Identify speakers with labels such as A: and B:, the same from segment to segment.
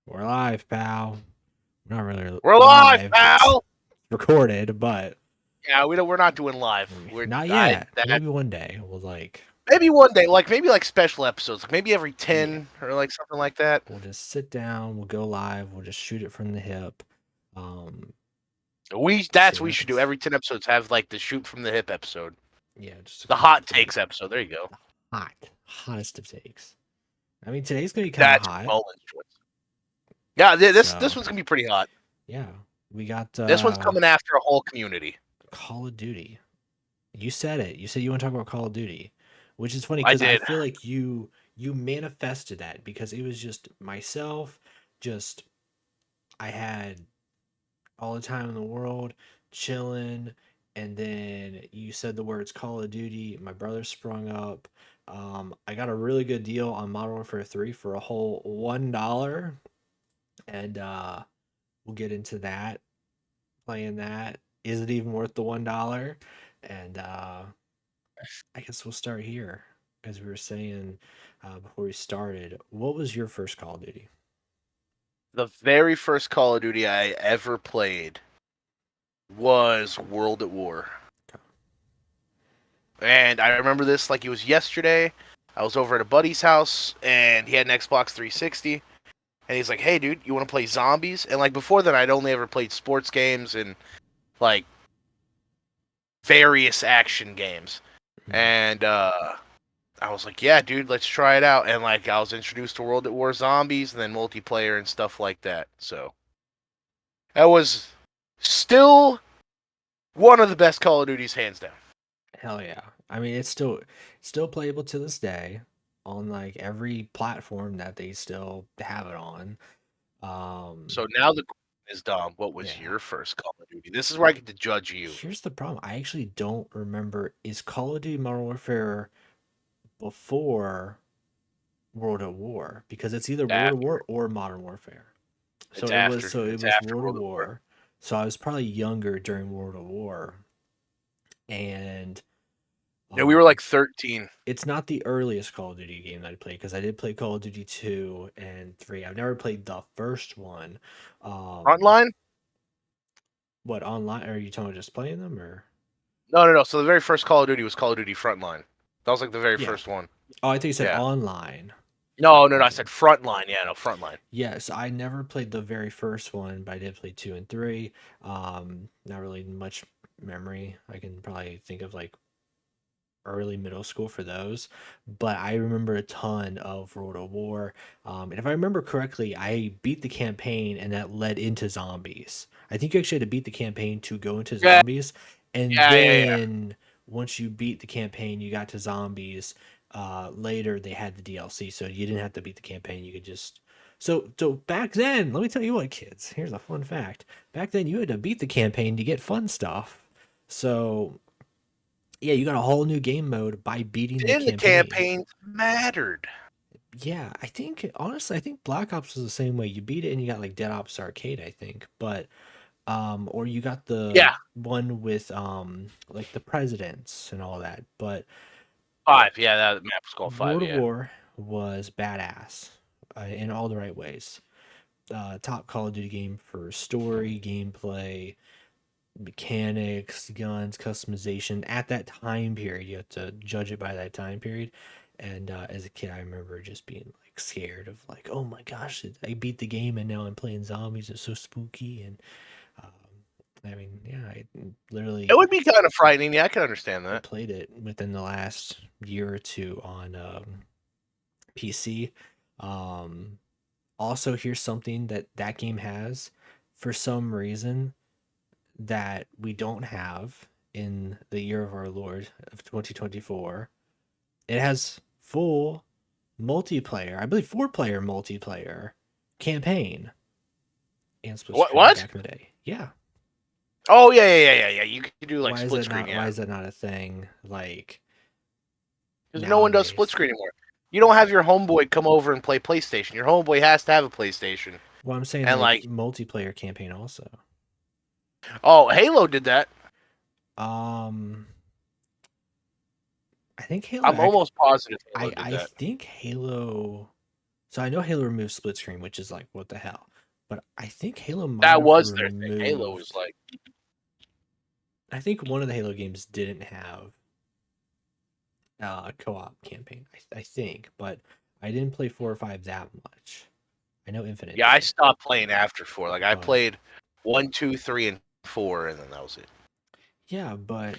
A: We're live, pal. We're not really
B: We're live,
A: live. It's
B: pal.
A: recorded, but
B: Yeah, we're not doing live.
A: not yet. Maybe one day we'll
B: Maybe one day, maybe special episodes, maybe every
A: yeah.
B: 10 or something like that.
A: We'll just sit down. We'll go live. We'll just shoot it from the hip. See what
B: We should do
A: happens.
B: every 10 episodes. Have the shoot from the hip episode,
A: Yeah, just a
B: the
A: quick
B: hot
A: like
B: takes episode. There you go.
A: hottest of takes. I mean, today's gonna be kind of
B: That's
A: hot.
B: Mullen's choice. Yeah, this
A: So
B: one's gonna be pretty hot.
A: yeah, we got
B: This one's coming after a whole community.
A: Call of Duty. You said it. You said you want to talk about Call of Duty, which is funny
B: I
A: because I
B: did.
A: feel like you manifested that because it was just myself, just I had all the time in the world chilling, and then you said the words Call of Duty. My brother sprung up. I got a really good deal on Modern Warfare 3 for a whole $1, and we'll get into that. Playing that, is it even worth the $1? And I guess we'll start here. As we were saying before we started, what was your first Call of Duty?
B: The very first Call of Duty I ever played was World at War. And I remember this like it was yesterday. I was over at a buddy's house, and he had an Xbox 360. And he's like, "Hey, dude, you want to play zombies?" And like before that, I'd only ever played sports games and like various action games. And I was like, "Yeah, dude, let's try it out." And like I was introduced to World at War Zombies, and then multiplayer and stuff like that. So that was still one of the best Call of Duties, hands down.
A: Hell yeah! I mean, it's still playable to this day on like every platform that they still have it on.
B: So now the question is, Dom, what was
A: Yeah.
B: your first Call of Duty? This is where I get to judge you.
A: Here's the problem. I actually don't remember. Is Call of Duty Modern Warfare before World at War? Because it's either World at
B: After
A: War or Modern Warfare. So
B: it's
A: it was
B: after
A: so it
B: it's
A: was
B: after
A: World at
B: World at War.
A: War. So I was probably younger during World at War, and
B: Yeah, we were
A: um,
B: like 13.
A: it's not the earliest Call of Duty game that I played because I did play Call of Duty 2 and 3. I've never played the first one. Um,
B: Frontline?
A: what online? Are you talking about just playing them or?
B: No. So the very first Call of Duty was Call of Duty Frontline. That was like the very
A: Yeah.
B: first one.
A: Oh, I think you said
B: Yeah.
A: online.
B: No. I
A: Okay.
B: said Frontline. Yeah, no, Frontline.
A: Yes, I never played the very first one, but I did play 2 and 3. Not really much memory. I can probably think of like early middle school for those, but I remember a ton of World of War. And if I remember correctly, I beat the campaign and that led into zombies. I think you actually had to beat the campaign to go into
B: Yeah,
A: zombies, and
B: yeah.
A: then once you beat the campaign, you got to zombies. Later they had the DLC, so you didn't have to beat the campaign. You could just so back then, let me tell you what, kids. Here's a fun fact. Back then, you had to beat the campaign to get fun stuff. So yeah, you got a whole new game mode by beating the
B: And the
A: campaign.
B: campaigns mattered.
A: Yeah, I think honestly, I think Black Ops was the same way. You beat it and you got like Dead Ops Arcade, I think. But or you got the
B: Yeah,
A: one with like the presidents and all that. But
B: 5. Yeah, that map was called 5.
A: World of
B: Yeah.
A: War was badass in all the right ways. Top Call of Duty game for story, gameplay, mechanics, guns, customization at that time period. You have to judge it by that time period. And as a kid, I remember just being like scared of like, oh my gosh, I beat the game and now I'm playing zombies. It's so spooky. And um, I mean, yeah, I
B: It
A: literally
B: would be kind of frightening. Yeah, I can understand that.
A: played it within the last year or two on PC. Um, Also, here's something that that game has for some reason that we don't have in the year of our Lord of 2024. It has full multiplayer, I believe 4-player multiplayer campaign and split screen
B: What?
A: back in the day. Yeah.
B: Oh, yeah. You can do like split screen,
A: Why
B: yeah.
A: is that not a thing like
B: Because no one does split
A: nowadays?
B: screen anymore. You don't have your homeboy come over and play PlayStation. Your homeboy has to have a PlayStation.
A: Well, I'm saying
B: And
A: like
B: like,
A: multiplayer campaign also.
B: oh, Halo did that.
A: Um I think Halo
B: I'm almost positive Halo
A: I
B: did
A: I
B: that.
A: think Halo So I know Halo removed split screen, which is like what the hell. But I think Halo might
B: That
A: have
B: was their thing. Halo was
A: removed.
B: like,
A: I think one of the Halo games didn't have a co-op campaign. I think, but I didn't play 4 or 5 that much. I know Infinite
B: yeah, I
A: did,
B: stopped playing after 4. Like I
A: but
B: played 1, 2, 3, and 4, and then that was it.
A: yeah, but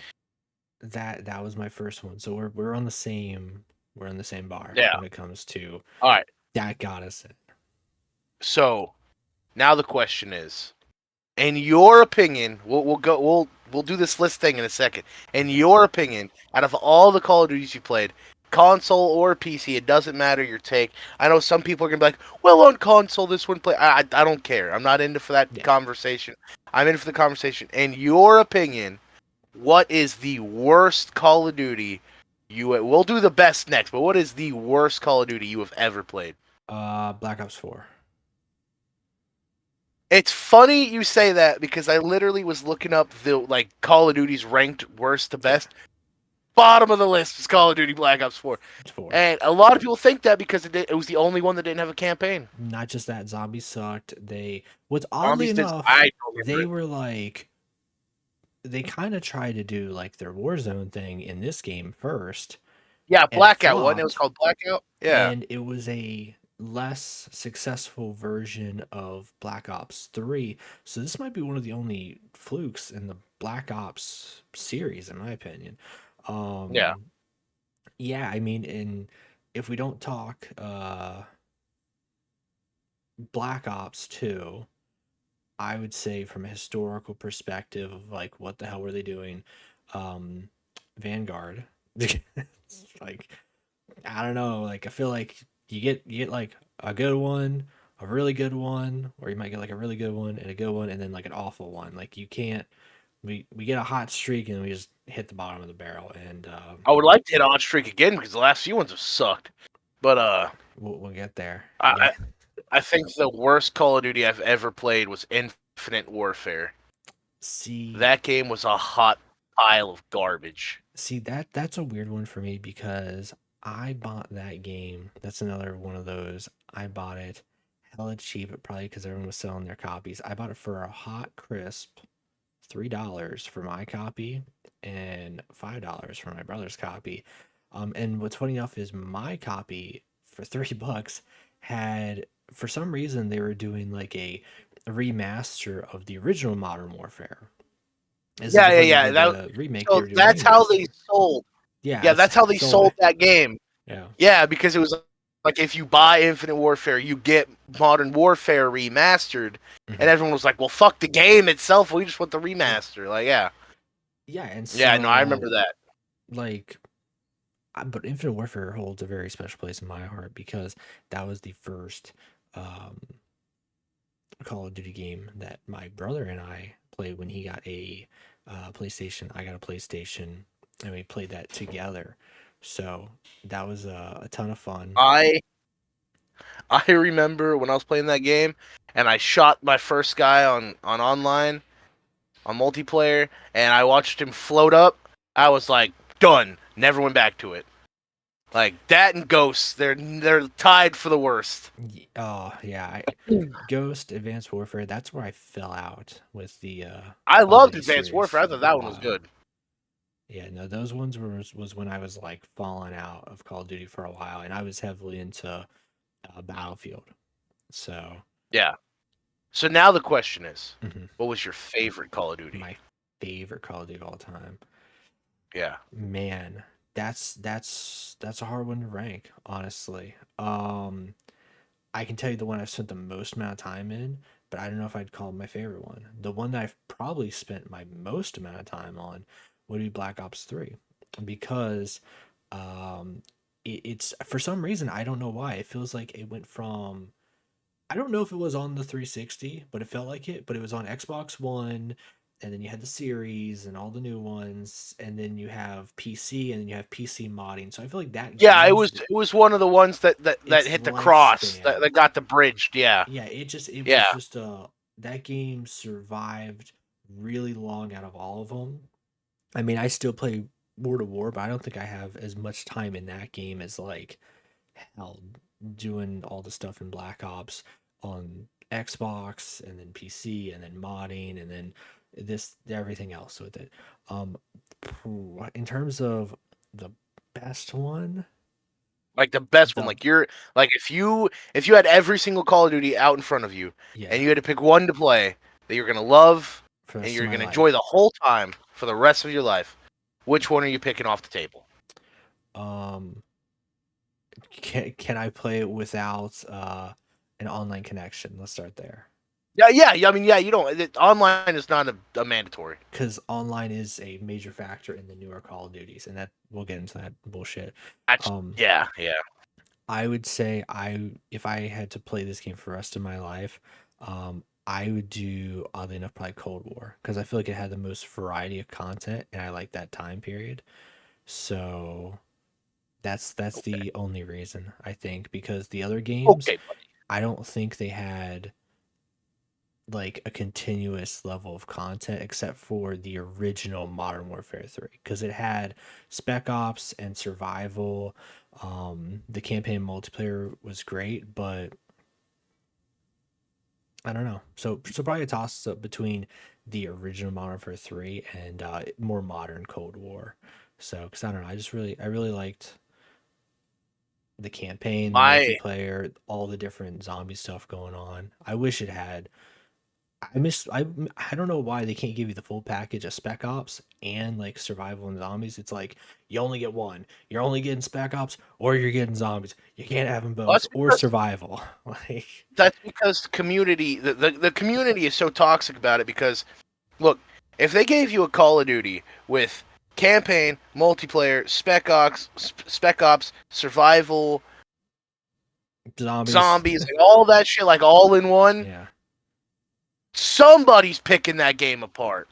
A: that was my first one. So we're on the same bar
B: Yeah.
A: when it comes to
B: All right.
A: that got us in.
B: So now the question is, in your opinion, we'll do this list thing in a second. In
A: Okay.
B: your opinion, out of all the Call of Duties you played, console or PC, it doesn't matter your take. I know some people are gonna be like, "Well, on console, this one play." I don't care. I'm not into for that
A: Yeah.
B: conversation. I'm in for the conversation. In your opinion, what is the worst Call of Duty you? We'll do the best next, but what is the worst Call of Duty you have ever played?
A: Black Ops 4.
B: It's funny you say that because I literally was looking up the like Call of Duty's ranked worst to
A: Yeah,
B: best. Bottom of the list is Call of Duty Black Ops 4.
A: it's 4.
B: And a lot of people think that because it was the only one that didn't have a campaign.
A: Not just that, zombies sucked. What's oddly
B: Zombies did.
A: enough,
B: I don't remember
A: they
B: it.
A: were like, they kind of tried to do like their Warzone thing in this game first,
B: Yeah,
A: and it
B: Blackout one. It was
A: flopped,
B: called Blackout. Yeah.
A: and it was a less successful version of Black Ops 3. So this might be one of the only flukes in the Black Ops series, in my opinion.
B: Yeah.
A: Yeah, I mean, if we don't talk Black Ops 2, I would say from a historical perspective of like what the hell were they doing? Um Vanguard. It's like I don't know, like I feel like you get like a good one, a really good one, or you might get like a really good one and a good one and then like an awful one. Like you can't we get a hot streak and we just hit the bottom of the barrel and
B: I would like to hit on streak again because the last few ones have sucked. But
A: we'll get there.
B: I
A: Yeah.
B: I think the worst Call of Duty I've ever played was Infinite Warfare.
A: See,
B: That game was a hot pile of garbage.
A: that's a weird one for me because I bought that game. That's another one of those. I bought it hella cheap, probably because everyone was selling their copies. I bought it for a hot crisp $3 for my copy and $5 for my brother's copy. And what's funny enough is my copy for $3 had, for some reason, they were doing like a remaster of the original Modern Warfare. And so
B: Yeah, yeah,
A: before they
B: yeah.
A: did
B: That
A: the remake, they
B: so
A: were doing
B: that's how
A: remaster.
B: they sold.
A: Yeah,
B: Yeah,
A: it's
B: that's how they
A: sold
B: sold
A: it.
B: that game.
A: Yeah.
B: Yeah, because it was like if you buy Infinite Warfare, you get Modern Warfare remastered, and
A: Hmm.
B: everyone was like, "Well, fuck the game itself. We just want the
A: Yeah.
B: remaster." Like, yeah,
A: Yeah, and
B: yeah. No, I remember
A: so
B: that.
A: like but Infinite Warfare holds a very special place in my heart because that was the first um Call of Duty game that my brother and I played when he got a PlayStation. I got a PlayStation, and we played that together. So that was a ton of fun.
B: I I remember when I was playing that game, and I shot my first guy on online on multiplayer, and I watched him float up. I was like, done. Never went back to it. Like that and Ghosts, they're tied for the worst.
A: Oh yeah, Ghost Advanced Warfare. That's where I fell out with the
B: I
A: Call of
B: loved
A: Duty
B: Advanced
A: series
B: Warfare. I thought
A: for a
B: that one was
A: while.
B: good.
A: Yeah, no, those ones was when I was like falling out of Call of Duty for a while, and I was heavily into Battlefield. So
B: Yeah. So now the question is,
A: mhm,
B: what was your favorite Call of Duty?
A: my favorite Call of Duty of all time.
B: Yeah.
A: Man, that's a hard one to rank, honestly. I can tell you the one I've spent the most amount of time in, but I don't know if I'd call it my favorite one. The one that I've probably spent my most amount of time on would be Black Ops 3 because um it's for some reason I don't know why it feels like it went from I don't know if it was on the 360, but it felt like it. But it was on Xbox One, and then you had the series and all the new ones, and then you have PC, and then you have PC modding. So I feel like that
B: Yeah,
A: game's
B: it was one of the ones that
A: its
B: hit the cross,
A: lifespan.
B: that got the bridged, yeah.
A: Yeah, it was
B: Yeah.
A: just that game survived really long out of all of them. I mean, I still play World of War, but I don't think I have as much time in that game as like hell. doing all the stuff in Black Ops on Xbox and then PC and then modding and then this everything else with it. Um, in terms of the best one,
B: Like the best one.
A: the
B: Like you're like if you had every single Call of Duty out in front of you and
A: yeah,
B: you had to pick one to play that you're gonna love
A: for the
B: and
A: rest of
B: you're
A: my
B: gonna enjoy
A: life.
B: the whole time for the rest of your life, which one are you picking off the table?
A: Um, can I play it without an online connection? Let's start there.
B: Yeah. I mean, yeah. You don't. Online is not a mandatory.
A: Because online is a major factor in the newer Call of Duties, and that we'll get into that bullshit.
B: That's
A: Um,
B: yeah.
A: I would say if I had to play this game for the rest of my life, I would do oddly enough probably Cold War because I feel like it had the most variety of content, and I like that time period. So that's
B: Okay,
A: the only reason I think because the other games,
B: okay, buddy.
A: I don't think they had like a continuous level of content except for the original Modern Warfare 3 because it had Spec Ops and survival. The campaign multiplayer was great, but I don't know. So probably a toss up between the original Modern Warfare 3 and more modern Cold War. So because I don't know, I really liked the campaign, the
B: My
A: multiplayer, all the different zombie stuff going on. I wish it had I miss I don't know why they can't give you the full package of Spec Ops and like survival and zombies. It's like you only get one. You're only getting Spec Ops or you're getting zombies. You can't have them both
B: that's
A: or
B: because
A: survival. Like
B: the community the community is so toxic about it because look, if they gave you a Call of Duty with campaign, multiplayer, spec ops, survival,
A: zombies.
B: zombies, like all that shit, like all in one,
A: Yeah.
B: somebody's picking that game apart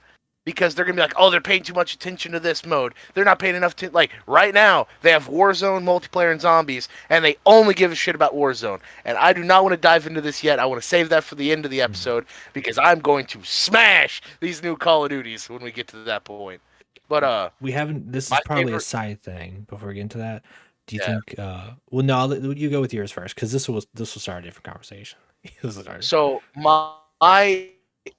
B: because they're gonna be like, oh, they're paying too much attention to this mode. They're not paying enough to like right now. They have Warzone, multiplayer, and zombies, and they only give a shit about Warzone. And I do not want to dive into this yet. I want to save that for the end of the
A: Mhm.
B: episode because I'm going to smash these new Call of Duties when we get to that point. But
A: We haven't this is
B: my
A: probably a
B: favorite,
A: side thing before we get into that. Do you
B: yeah.
A: think well no, you go with yours first cuz this will start a different conversation. This will start.
B: So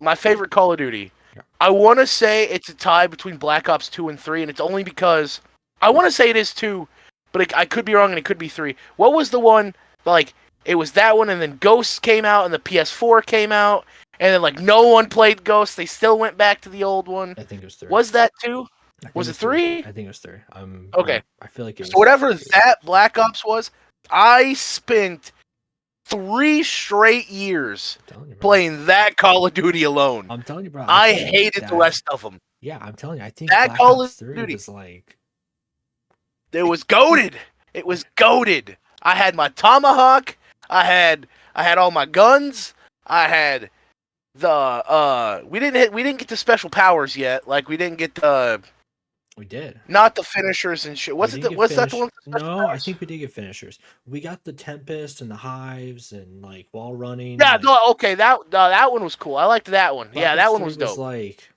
B: my favorite Call of Duty,
A: Yeah.
B: I want to say it's a tie between Black Ops 2 and 3, and it's only because I want to say it is 2, but I could be wrong and it could be 3. What was the one, like, it was that one, and then Ghosts came out, and the PS4 came out, and then, like, no one played Ghosts. They still went back to the old one.
A: I think it was 3.
B: Was that 2?
A: I think
B: Was
A: it
B: it
A: was 3.
B: 3?
A: I think it was 3.
B: Okay.
A: I feel like it
B: So
A: was
B: whatever
A: 3.
B: that Black Ops was, I spent 3 straight years
A: I'm telling you, bro.
B: playing that Call of Duty alone.
A: I'm telling you, bro. I
B: I
A: think
B: hated the
A: that
B: rest of them.
A: yeah, I'm telling you. I think
B: That
A: Black
B: Call of
A: Ops 3
B: Duty,
A: was like
B: it was goaded. It was goaded. I had my tomahawk. I had all my guns. I had the we didn't get the special powers yet. Like we didn't get the
A: we did.
B: not the finishers and shit.
A: We
B: Was it
A: didn't get
B: was that the
A: finish.
B: one with the special
A: No, I
B: powers?
A: think we did get finishers. We got the Tempest and the Hives and like wall running.
B: Yeah,
A: Like
B: no, okay, that one was cool. I liked that one.
A: Black
B: Yeah,
A: Ops
B: that one
A: 3
B: was
A: was
B: dope.
A: like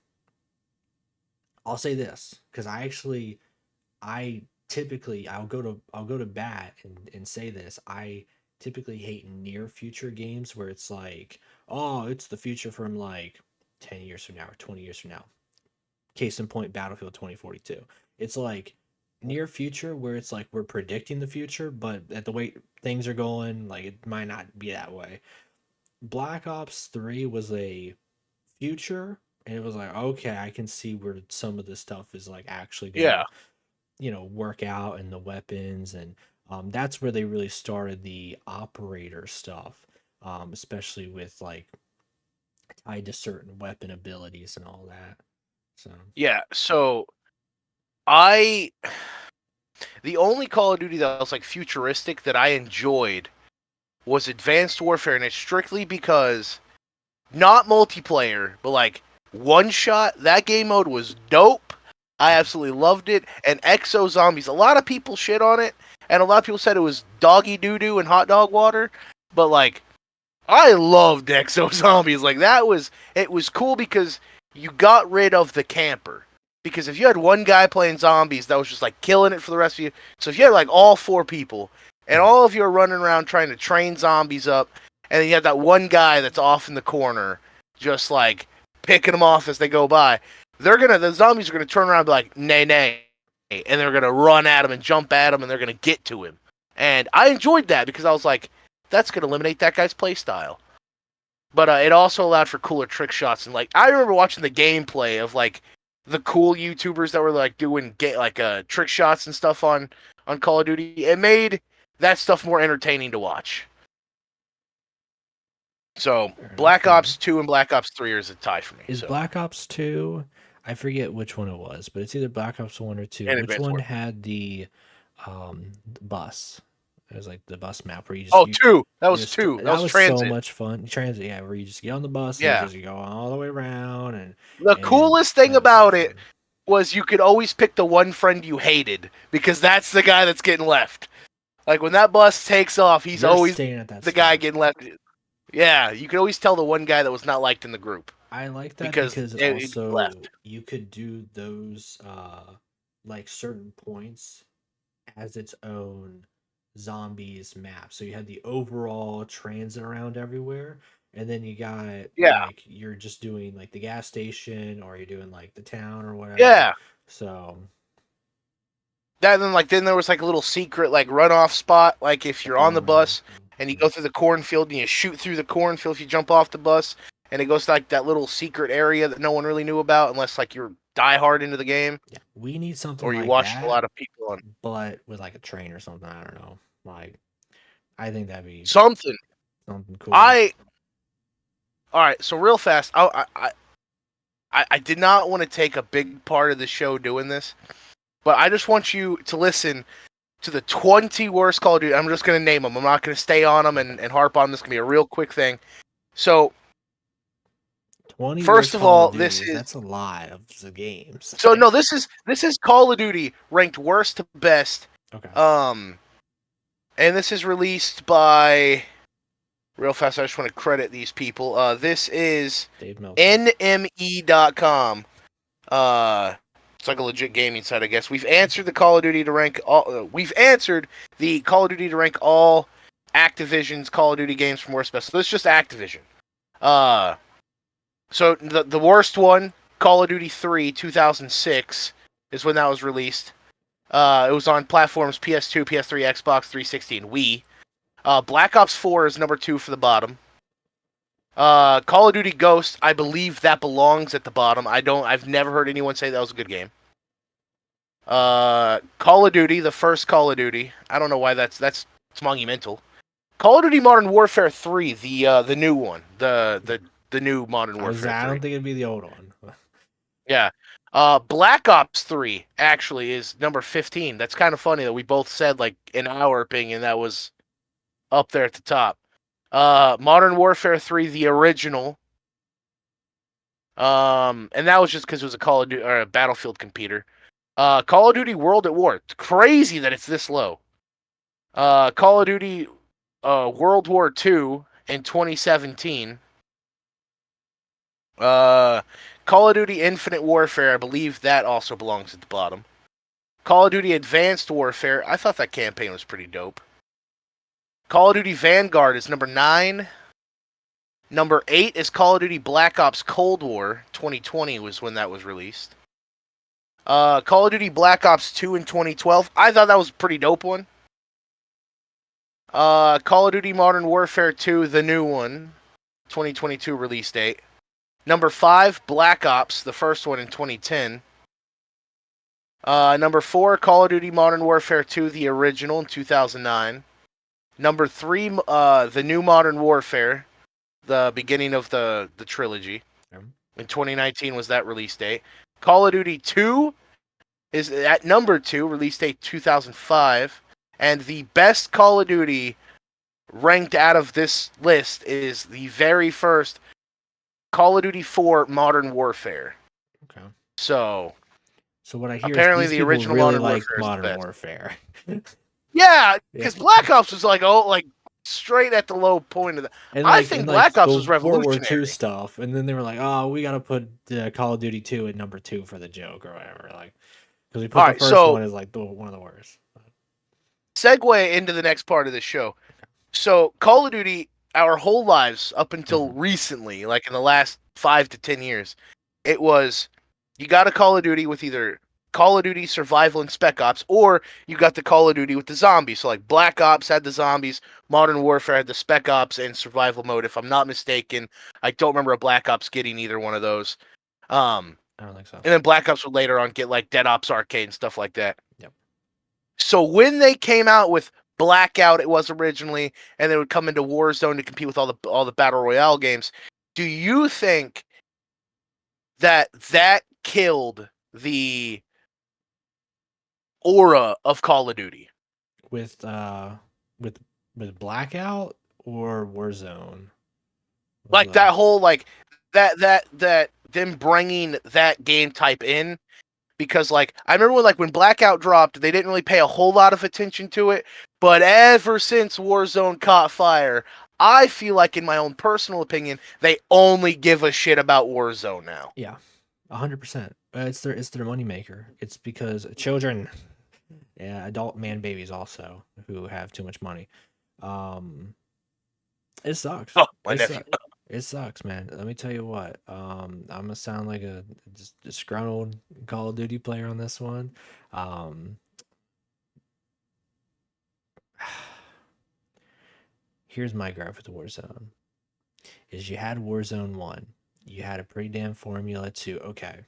A: I'll say this because I typically I'll go to bat and say this. I typically hate near future games where it's like, oh, it's the future from like 10 years from now or 20 years from now. Case in point, Battlefield 2042. It's like near future where it's like we're predicting the future, but at the way things are going, like it might not be that way. Black Ops 3 was a future and it was like, okay, I can see where some of this stuff is like actually
B: Yeah.
A: gonna work out and the weapons and that's where they really started the operator stuff, especially with like tied to certain weapon abilities and all that. So
B: Yeah. So I the only Call of Duty that was like futuristic that I enjoyed was Advanced Warfare, and it's strictly because not multiplayer, but like one shot. That game mode was dope. I absolutely loved it. And Exo Zombies. A lot of people shit on it, and a lot of people said it was doggy doo doo and hot dog water. But like, I loved Exo Zombies. Like it was cool because you got rid of the camper. Because if you had one guy playing zombies that was just like killing it for the rest of you, so if you had like all four people, and all of you are running around trying to train zombies up, and then you have that one guy that's off in the corner, just like picking them off as they go by. The zombies are gonna turn around and be like, nay, nay, and they're gonna run at him and jump at him, and they're gonna get to him. And I enjoyed that because I was like, that's gonna eliminate that guy's play style. But it also allowed for cooler trick shots, and like I remember watching the gameplay of like the cool YouTubers that were like doing trick shots and stuff on Call of Duty. It made that stuff more entertaining to watch. So Black Ops 2 and Black Ops 3 is a tie for me.
A: Is Black Ops 2? I forget which one it was, but it's either Black Ops 1 or 2.
B: And
A: Which
B: Advanced
A: one
B: Warfare.
A: had the bus? It was like the bus map where you just
B: Oh, 2. That was 2. That was
A: so
B: Transit.
A: much fun. Transit, yeah, where you just get on the bus and
B: Yeah.
A: you just go all the way around
B: The
A: and
B: coolest thing
A: that was so
B: about
A: much
B: it
A: fun.
B: was you could always pick the one friend you hated because that's the guy that's getting left. Like when that bus takes off, he's
A: You're
B: always
A: staying at that
B: the guy
A: spot.
B: getting left. Yeah, you could always tell the one guy that was not liked in the group
A: I like that
B: because
A: because
B: it
A: also
B: left.
A: you could do those like certain points as its own zombies map. So you had the overall transit around everywhere, and then you got
B: Yeah,
A: like you're just doing like the gas station or you're doing like the town or whatever.
B: yeah.
A: So
B: That then there was like a little secret like runoff spot. Like if you're on the
A: farming.
B: bus and you go through the cornfield and you shoot through the cornfield if you jump off the bus, and it goes to like that little secret area that no one really knew about unless like you're diehard into the game
A: Yeah, we need something
B: or you
A: like
B: watched a
A: that,
B: lot of people on
A: but with like a train or something. I don't know. Like I think that'd be
B: something.
A: something cool.
B: I All right. So real fast, I did not want to take a big part of the show doing this, but I just want you to listen to the 20 worst Call of Duty. I'm just going to name them. I'm not going to stay on them and harp on this. It's going to be a real quick thing. So,
A: 20
B: first
A: worst
B: of
A: Call
B: all,
A: of
B: this
A: Duties.
B: is.
A: That's a lot of the games.
B: So, no, this is Call of Duty ranked worst to best.
A: Okay.
B: And this is released by. Real fast, I just want to credit these people. This is
A: Dave Meltzer.
B: NME.com. It's like a legit gaming site, I guess. We've answered the Call of Duty to rank all. We've answered the Call of Duty to rank all Activision's Call of Duty games from worst to best. So this is just Activision. So the worst one, Call of Duty 3, 2006, is when that was released. It was on platforms PS2, PS3, Xbox 360, and Wii. Black Ops 4 is number 2 for the bottom. Call of Duty Ghost, I believe that belongs at the bottom. I've never heard anyone say that was a good game. Call of Duty, the first Call of Duty. I don't know why it's monumental. Call of Duty Modern Warfare 3, the new one, the new Modern Warfare 3.
A: I don't think it'd be the old one.
B: Yeah. Black Ops 3 actually is number 15. That's kind of funny that we both said, like, in our opinion, that was up there at the top. Modern Warfare 3, the original. And that was just because it was a Call of Duty or a Battlefield computer. Call of Duty World at War. It's crazy that it's this low. Call of Duty World War II in 2017. Call of Duty Infinite Warfare, I believe that also belongs at the bottom. Call of Duty Advanced Warfare, I thought that campaign was pretty dope. Call of Duty Vanguard is number 9. Number 8 is Call of Duty Black Ops Cold War. 2020 was when that was released. Call of Duty Black Ops 2 in 2012. I thought that was a pretty dope one. Call of Duty Modern Warfare 2, the new one. 2022 release date. Number 5, Black Ops, the first one in 2010. Number 4, Call of Duty Modern Warfare 2, the original in 2009. Number 3, the new Modern Warfare, the beginning of the trilogy. In 2019 was that release date. Call of Duty 2 is at number 2, release date 2005. And the best Call of Duty ranked out of this list is the very first Call of Duty 4 Modern Warfare.
A: Okay.
B: So
A: what I hear
B: apparently
A: is these
B: the
A: people
B: original
A: really
B: Modern
A: like
B: Warfare is the
A: Modern
B: best.
A: Warfare.
B: Yeah, because Black Ops was like straight at the low point of the.
A: And
B: I think Black Ops was
A: World War
B: revolutionary.
A: II stuff, and then they were like, "Oh, we got to put Call of Duty 2 at number 2 for the joke or whatever." Like, because we put the first one as like one of the worst.
B: segue into the next part of the show. So Call of Duty, our whole lives up until
A: Mhm.
B: recently, like in the last 5 to 10 years, it was you got a Call of Duty with either Call of Duty Survival and Spec Ops, or you got the Call of Duty with the zombies. So like Black Ops had the zombies, Modern Warfare had the Spec Ops and Survival mode. If I'm not mistaken, I don't remember a Black Ops getting either one of those. Um,
A: I don't think so.
B: and then Black Ops would later on get like Dead Ops Arcade and stuff like that.
A: Yep.
B: So when they came out with Blackout, it was originally, and they would come into Warzone to compete with all the battle royale games. Do you think that killed the aura of Call of Duty?
A: With with with Blackout or Warzone? Was
B: Like
A: the
B: that whole like that them bringing that game type in, because like I remember when Blackout dropped, they didn't really pay a whole lot of attention to it, but ever since Warzone caught fire, I feel like in my own personal opinion, they only give a shit about Warzone now.
A: Yeah, 100%. It's their money maker. It's because children, yeah, adult man babies also who have too much money. Um, it sucks.
B: Oh, my nephew.
A: It sucks, man. Let me tell you what. I'm gonna sound like a disgruntled Call of Duty player on this one. Um, here's my gripe with Warzone: is you had Warzone one, you had a pretty damn formula too. Okay,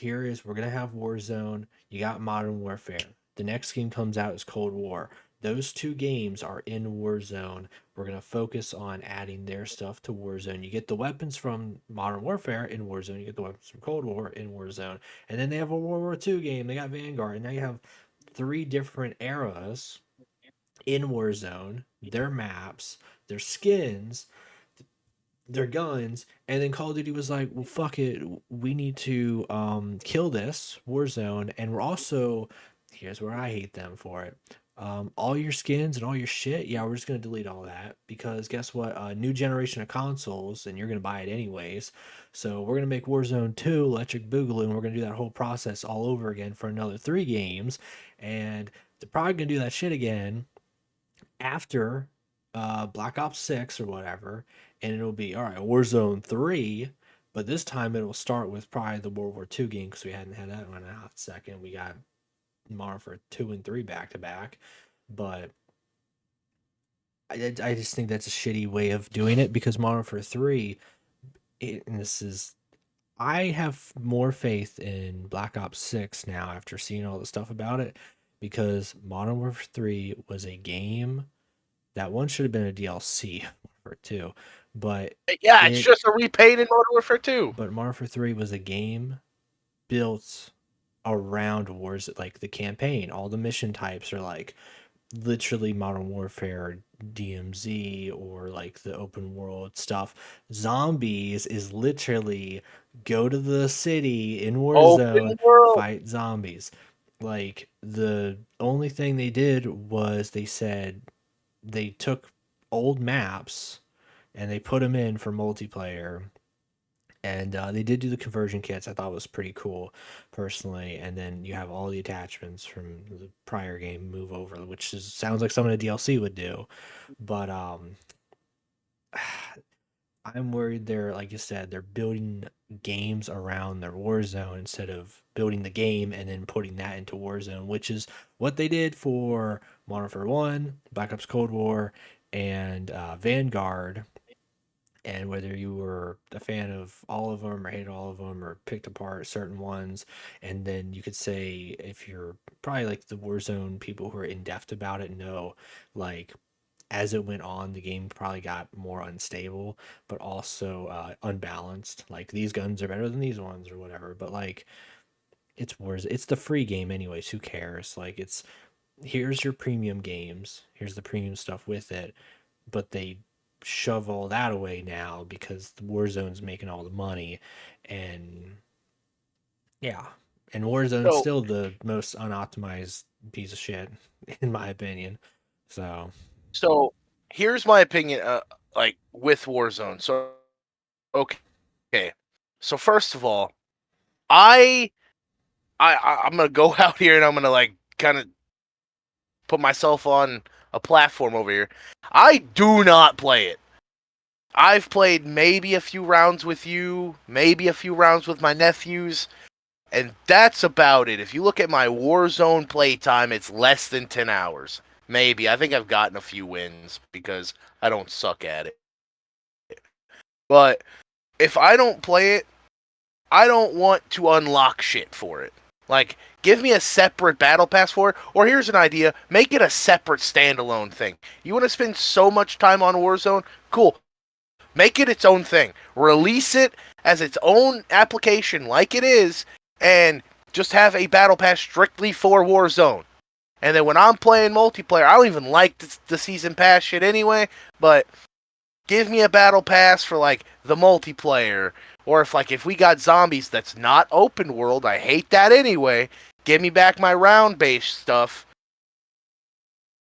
A: we're gonna have Warzone. You got Modern Warfare. The next game comes out is Cold War. Those two games are in Warzone. We're gonna focus on adding their stuff to Warzone. You get the weapons from Modern Warfare in Warzone. You get the weapons from Cold War in Warzone. And then they have a World War II game. They got Vanguard. And now you have three different eras in Warzone. Their maps, their skins, their guns, and then Call of Duty was like, well, fuck it, we need to kill this Warzone, and we're also, here's where I hate them for it. All your skins and all your shit, yeah, we're just gonna delete all that because guess what? New generation of consoles, and you're gonna buy it anyways. So we're gonna make Warzone 2 Electric Boogaloo, and we're gonna do that whole process all over again for another 3 games, and they're probably gonna do that shit again after Black Ops 6 or whatever, and it'll be all right, Warzone 3, but this time it'll start with probably the World War II game because we hadn't had that one in a hot second. We got Modern Warfare 2 and 3 back to back, but I just think that's a shitty way of doing it because Modern Warfare 3, and this is. I have more faith in Black Ops 6 now after seeing all the stuff about it because Modern Warfare 3 was a game that one should have been a DLC for two, but
B: Yeah, it's
A: it
B: just a repaint in Modern Warfare 2.
A: but Modern Warfare 3 was a game built around wars, like the campaign. All the mission types are like literally Modern Warfare DMZ or like the open world stuff. Zombies is literally go to the city in
B: Open
A: Warzone,
B: world.
A: fight zombies. Like the only thing they did was they said they took old maps and they put them in for multiplayer. And they did do the conversion kits. I thought was pretty cool, personally. And then you have all the attachments from the prior game move over, which sounds like something a DLC would do. But I'm worried they're, like you said, they're building games around their Warzone instead of building the game and then putting that into Warzone, which is what they did for Modern Warfare 1, Black Ops Cold War, and Vanguard. And whether you were a fan of all of them or hated all of them or picked apart certain ones, and then you could say if you're probably like the Warzone people who are in depth about it know, like as it went on, the game probably got more unstable, but also unbalanced. Like these guns are better than these ones or whatever. But like it's Wars, it's the free game anyways. Who cares? Like it's here's your premium games, here's the premium stuff with it, but they shove all that away now because the Warzone's making all the money, and yeah, and Warzone's
B: So
A: still the most unoptimized piece of shit in my opinion. So
B: so here's my opinion, like with Warzone. So okay. So first of all, I I'm gonna go out here and I'm gonna like kind of put myself on a platform over here. I do not play it. I've played maybe a few rounds with you, maybe a few rounds with my nephews, and that's about it. If you look at my Warzone playtime, it's less than 10 hours. Maybe. I think I've gotten a few wins because I don't suck at it. But if I don't play it, I don't want to unlock shit for it. Like, give me a separate battle pass for it, or here's an idea, make it a separate standalone thing. You want to spend so much time on Warzone? Cool. Make it its own thing. Release it as its own application like it is, and just have a battle pass strictly for Warzone. And then when I'm playing multiplayer, I don't even like the season pass shit anyway, but give me a battle pass for like the multiplayer, or if we got zombies that's not open world, I hate that anyway. Give me back my round based stuff.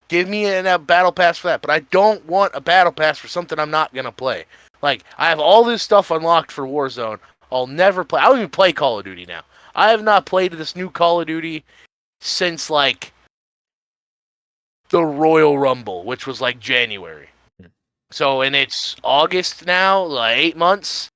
B: Give me a battle pass for that, but I don't want a battle pass for something I'm not gonna play. Like, I have all this stuff unlocked for Warzone. I'll never play. I don't even play Call of Duty now. I have not played this new Call of Duty since like the Royal Rumble, which was like January. So, and it's August now, like 8 months.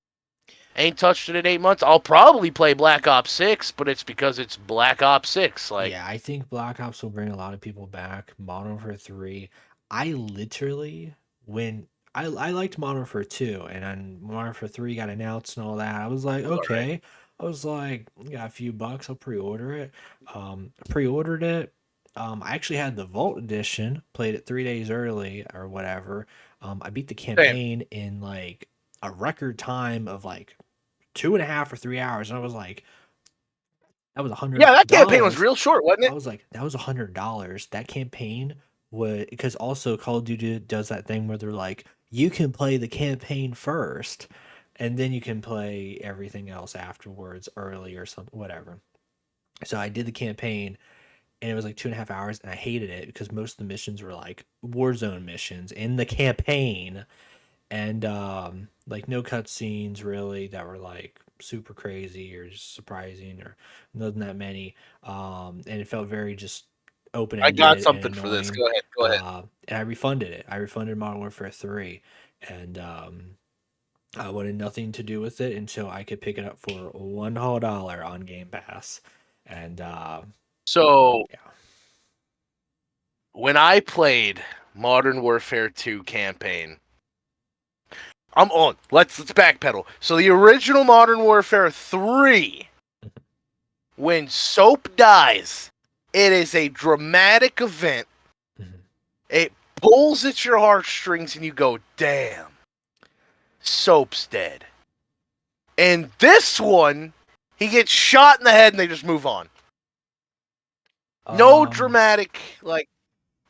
B: Ain't touched it in 8 months. I'll probably play Black Ops 6, but it's because it's Black Ops 6. Like,
A: Yeah, I think Black Ops will bring a lot of people back. Modern Warfare 3, I literally when I liked Modern Warfare 2, and then Modern Warfare 3 got announced and all that. I was like,
B: all right.
A: okay. I was like, got a few bucks, I'll pre-order it. Pre-ordered it. I actually had the Vault edition, played it 3 days early or whatever. I beat the
B: Same.
A: campaign in like a record time of like 2.5 or 3 hours, and I was like, that was a hundred
B: Yeah, that campaign was
A: dollars.
B: real short, wasn't
A: I
B: it?
A: was like, that was $100. That campaign would, because also Call of Duty does that thing where they're like, you can play the campaign first, and then you can play everything else afterwards, early or something, whatever. So I did the campaign, and it was like 2.5 hours, and I hated it because most of the missions were like Warzone missions in the campaign, and like no cutscenes really that were like super crazy or surprising, or not that many, and it felt very just open
B: I got
A: ended and
B: something for this.
A: annoying.
B: Go ahead. Go ahead.
A: And I refunded it. I refunded Modern Warfare 3, and I wanted nothing to do with it until I could pick it up for $1 on Game Pass, and
B: So,
A: yeah.
B: when I played Modern Warfare 2 campaign, I'm on. Let's backpedal. So the original Modern Warfare 3, when Soap dies, it is a dramatic event.
A: Mhm.
B: It pulls at your heartstrings and you go, damn, Soap's dead. And this one, he gets shot in the head and they just move on. No
A: Um,
B: dramatic, like,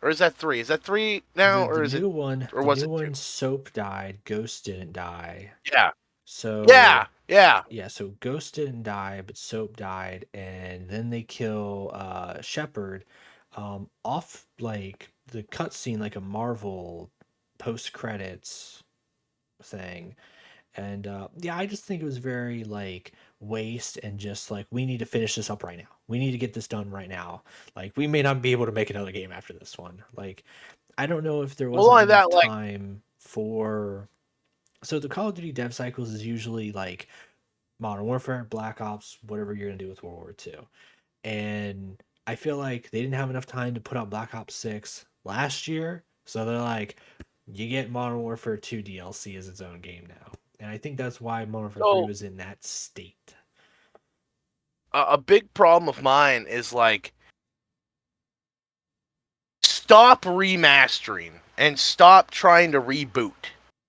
B: or is that 3? Is that 3 now,
A: the
B: or is it,
A: new one,
B: or
A: the
B: was
A: new
B: it 2?
A: one, Soap died, Ghost didn't die.
B: Yeah.
A: So
B: Yeah. Yeah.
A: yeah, so Ghost didn't die, but Soap died, and then they kill Shepard off like the cutscene, like a Marvel post credits thing. And yeah, I just think it was very like waste, and just like, we need to finish this up right now. We need to get this done right now. Like, we may not be able to make another game after this one. Like, I don't know if there
B: Well,
A: wasn't
B: only
A: enough
B: that, like,
A: time for, so the Call of Duty dev cycles is usually like Modern Warfare, Black Ops, whatever you're gonna do with World War II. And I feel like they didn't have enough time to put out Black Ops 6 last year. So they're like, you get Modern Warfare 2 DLC as its own game now. And I think that's why Modern Warfare 3
B: so
A: was in that state.
B: a big problem of mine is like, stop remastering and stop trying to reboot.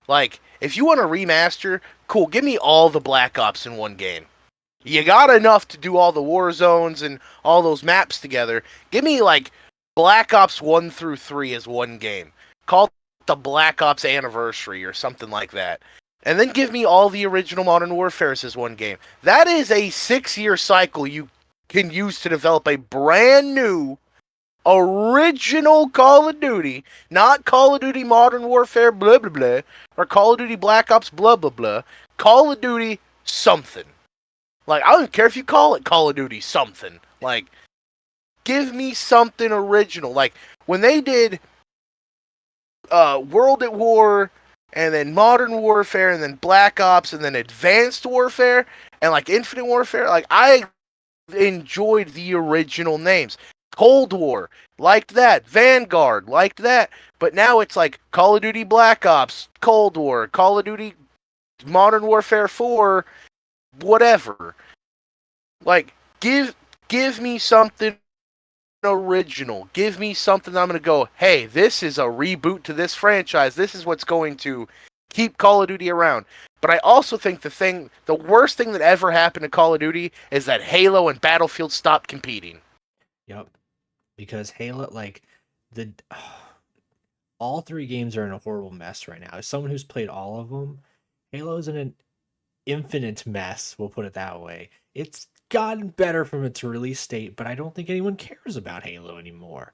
B: Like, if you want to remaster, cool, give me all the Black Ops in one game. You got enough to do all the war zones and all those maps together. Give me like Black Ops 1 through 3 as one game. Call it the Black Ops Anniversary or something like that. And then give me all the original Modern Warfares as one game. That is a 6-year cycle you can use to develop a brand new original Call of Duty, not Call of Duty Modern Warfare blah blah blah, or Call of Duty Black Ops blah blah blah. Call of Duty something. Like, I don't care if you call it Call of Duty something. Like, give me something original. Like, when they did World at War, and then Modern Warfare, and then Black Ops, and then Advanced Warfare, and like Infinite Warfare, like I enjoyed the original names. Cold War, liked that. Vanguard, liked that. But now it's like Call of Duty Black Ops, Cold War, Call of Duty Modern Warfare 4, whatever. Like, give me something original. Give me something I'm going to go, hey, this is a reboot to this franchise. This is what's going to keep Call of Duty around. But I also think the worst thing that ever happened to Call of Duty is that Halo and Battlefield stopped competing.
A: Yep. Because Halo, like the all three games are in a horrible mess right now. As someone who's played all of them, Halo's in an infinite mess, we'll put it that way. It's gotten better from its release date, but I don't think anyone cares about Halo anymore.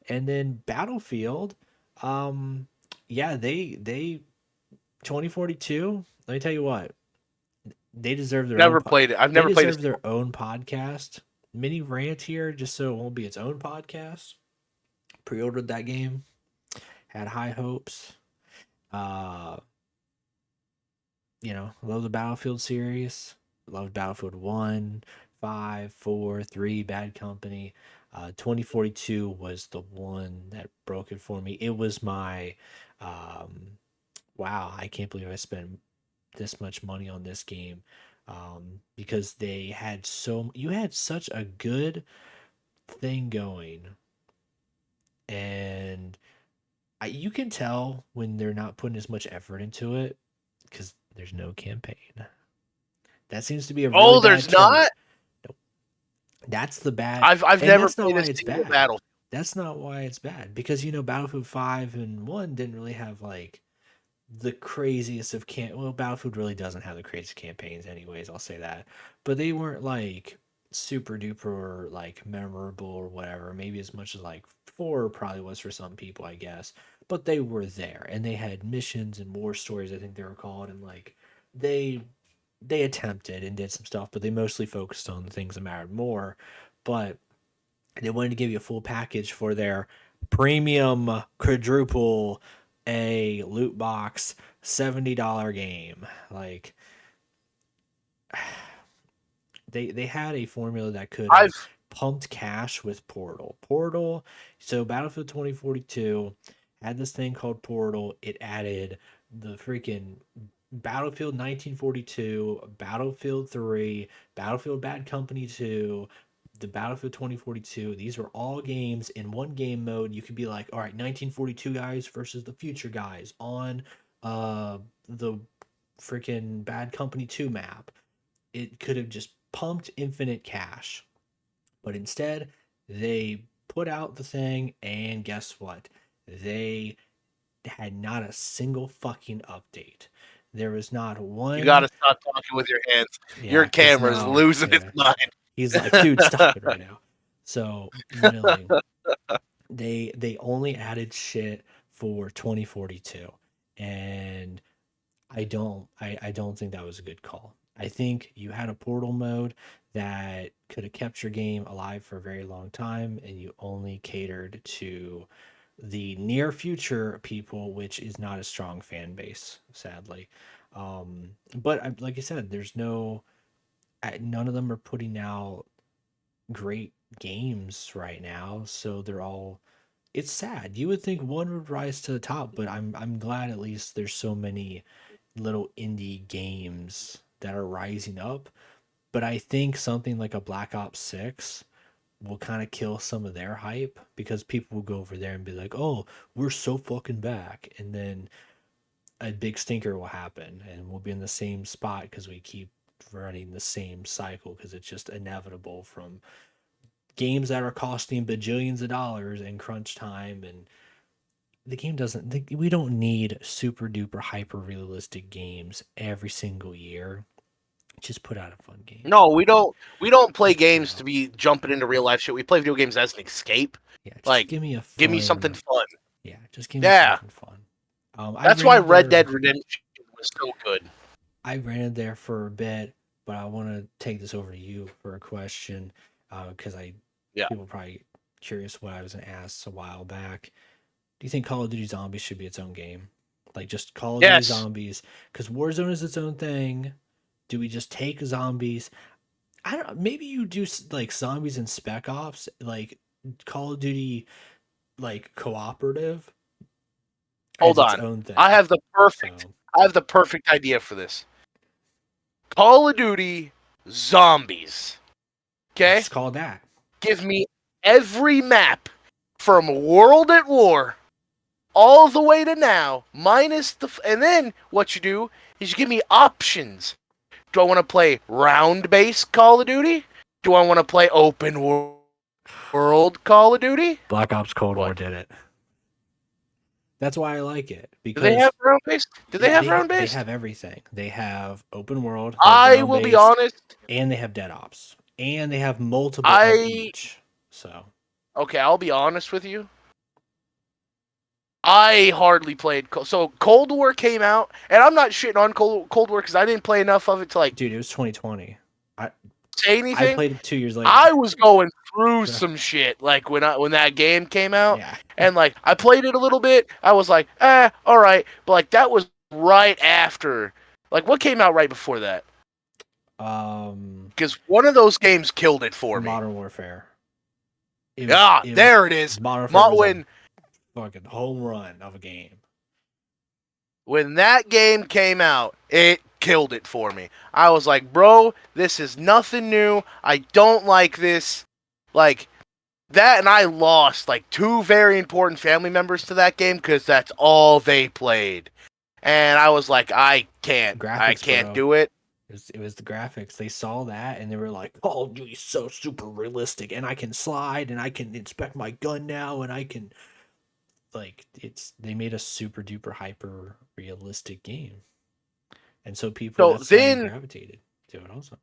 A: And then Battlefield, um, yeah, they 2042. Let me tell you what, they deserve their own.
B: Never played it. I've
A: They
B: never played a
A: deserve
B: single.
A: their own podcast. Mini rant here, just so it won't be its own podcast. Pre-ordered that game, had high hopes. Uh, love the Battlefield series. Loved Battlefield 1, 5, 4, 3, Bad Company. 2042 was the one that broke it for me. It was my, wow, I can't believe I spent this much money on this game. Because you had such a good thing going. And you can tell when they're not putting as much effort into it because there's no campaign. That seems to be a really
B: Oh,
A: bad
B: there's
A: trend.
B: not.
A: Nope. That's the bad,
B: I've
A: and
B: never
A: that's not
B: played a
A: why it's
B: single
A: bad.
B: battle.
A: That's not why it's bad because Battlefield 5 and 1 didn't really have like the craziest of well, Battlefield really doesn't have the craziest campaigns anyways, I'll say that. But they weren't like super duper like memorable or whatever, maybe as much as like 4 probably was for some people, I guess. But they were there and they had missions and war stories, I think they were called, and like they they attempted and did some stuff, but they mostly focused on the things that mattered more. But they wanted to give you a full package for their premium quadruple a loot box $70 game. Like they had a formula that could have
B: I've
A: pumped cash with Portal. Portal, so Battlefield 2042 had this thing called Portal. It added the freaking Battlefield 1942, Battlefield 3, Battlefield Bad Company 2, the Battlefield 2042. These were all games in one game mode. You could be like, all right, 1942 guys versus the future guys on the freaking Bad Company 2 map. It could have just pumped infinite cash. But instead, they put out the thing, and guess what? They had not a single fucking update. There was not
B: You
A: one.
B: gotta stop talking with your hands. Your
A: Yeah, because
B: camera's
A: now,
B: losing its
A: yeah,
B: mind.
A: he's like, dude, stop it right now. So really, they only added shit for 2042, and I don't think that was a good call. I think you had a portal mode that could have kept your game alive for a very long time, and you only catered to the near future people, which is not a strong fan base, sadly. But like I said, none of them are putting out great games right now, so they're all. It's sad. You would think one would rise to the top, but I'm glad at least there's so many little indie games that are rising up. But I think something like a Black Ops 6 will kind of kill some of their hype because people will go over there and be like, "Oh, we're so fucking back." And then a big stinker will happen and we'll be in the same spot because we keep running the same cycle because it's just inevitable from games that are costing bajillions of dollars in crunch time. And the game doesn't, we don't need super duper hyper realistic games every single year. Just put out a fun game.
B: No, we don't. We don't play
A: Just put it
B: games to
A: out.
B: be jumping into real life shit. We play video games as an escape.
A: Yeah, just
B: Like,
A: give me a
B: give me something
A: fun.
B: fun.
A: Yeah, just give me
B: Yeah,
A: something fun. I
B: that's why
A: ran
B: Red Dead
A: there.
B: Redemption was so good.
A: I ran there for a bit, but I want to take this over to you for a question, because I
B: Yeah.
A: people probably curious what I was gonna ask a while back. Do you think Call of Duty Zombies should be its own game? Like just Call of Duty
B: Yes.
A: Zombies, because Warzone is its own thing. Do we just take zombies? I don't. Maybe you do like zombies and Spec Ops, like Call of Duty, like cooperative as
B: Hold
A: its
B: on.
A: own
B: I
A: thing.
B: have the perfect.
A: So
B: I have the perfect idea for this. Call of Duty Zombies.
A: let's
B: Okay?
A: just call it that.
B: Give me every map from World at War all the way to now, minus the. And then what you do is you give me options. Do I want to play round based Call of Duty? Do I want to play open world Call of Duty?
A: Black Ops Cold War
B: What?
A: did it. That's why I like it
B: Do they have
A: because
B: round based? Do they have round
A: they
B: based?
A: have everything. They have open world, they have
B: I
A: ground
B: will be
A: based,
B: honest.
A: and they have dead ops, and they have multiple of
B: I
A: each. So
B: Okay, I'll be honest with you. I hardly played. So Cold War came out, and I'm not shitting on Cold War because I didn't play enough of it to like
A: dude, it was 2020. I
B: say
A: I
B: anything.
A: played it 2 years later.
B: I was going through
A: So
B: some shit like when that game came out,
A: yeah.
B: and like I played it a little bit. I was like, all right, but like that was right after. Like what came out right before that? Because one of those games killed it for me.
A: Modern Warfare. It was
B: There it is.
A: Modern Warfare was a
B: When
A: fucking home run of a game.
B: when that game came out, it killed it for me. I was like, bro, this is nothing new. I don't like this. Like that, and I lost like two very important family members to that game because that's all they played. And I was like, I
A: Graphics,
B: can't
A: bro.
B: do it.
A: It was the graphics. They saw that and they were like, "Oh, dude, so super realistic, and I can slide, and I can inspect my gun now, and I can like it's." They made a super duper hyper realistic game, and so people
B: So
A: that's why they
B: then,
A: gravitated to it. Also,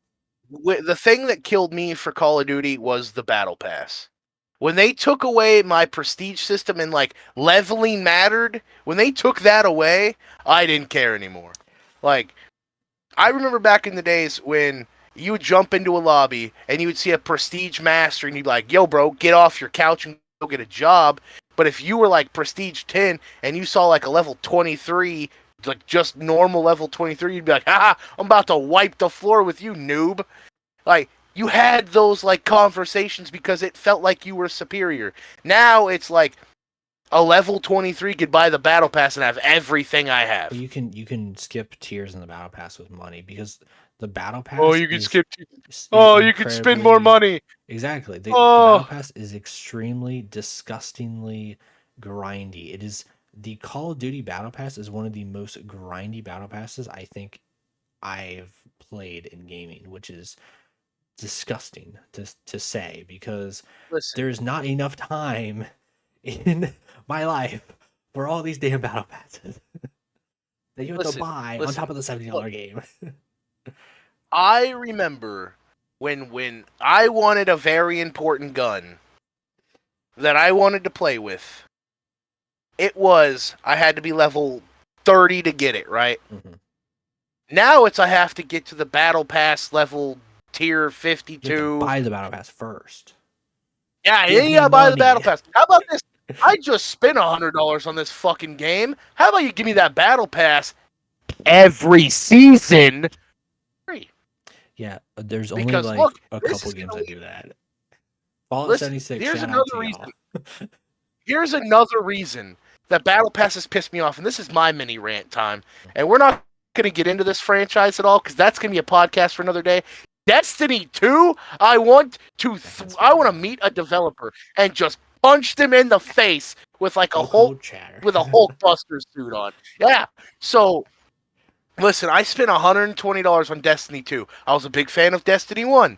B: the thing that killed me for Call of Duty was the Battle Pass. When they took away my prestige system and like leveling mattered, when they took that away, I didn't care anymore. Like I remember back in the days when you would jump into a lobby and you would see a prestige master and you'd be like, yo, bro, get off your couch and go get a job. But if you were like prestige 10 and you saw like a level 23, like just normal level 23, you'd be like, haha, I'm about to wipe the floor with you, noob. Like, you had those like conversations because it felt like you were superior. Now it's like a level 23 could buy the battle pass and have everything I
A: but
B: have.
A: you can skip tiers in the battle pass with money because the battle
B: Oh,
A: pass
B: you can
A: is
B: skip.
A: is
B: Oh, you can spend more
A: incredibly
B: money.
A: exactly. The battle
B: Oh,
A: pass is extremely disgustingly grindy. It is the Call of Duty battle pass is one of the most grindy battle passes I think I've played in gaming, which is disgusting to say because
B: listen,
A: there's not enough time in my life for all these damn battle passes that you have to
B: listen,
A: buy on top
B: listen.
A: of the
B: Look,
A: $70 game.
B: I remember when I wanted a very important gun that I wanted to play with. It was I had to be level 30 to get it, right?
A: Mhm.
B: Now it's I have to get to the battle pass level tier
A: You have to
B: 52.
A: buy the battle pass first.
B: Yeah,
A: Give
B: you
A: me
B: gotta buy the battle
A: money.
B: pass. How about this? I just spent $100 on this fucking game. How about you give me that battle pass every season? Free.
A: Yeah, there's only
B: Because
A: like
B: look,
A: a
B: this
A: couple
B: is
A: games
B: gonna
A: that
B: lead.
A: do that. Fallout
B: Listen,
A: 76,
B: here's
A: shout out
B: another
A: to
B: reason.
A: y'all.
B: Here's another reason that battle passes piss me off, and this is my mini rant time. And we're not gonna get into this franchise at all because that's gonna be a podcast for another day. Destiny 2, I want to meet a developer and just punch them in the face with like a
A: Chokehold chatter.
B: Hulkbuster suit on. Yeah. So listen, I spent $120 on Destiny 2. I was a big fan of Destiny 1.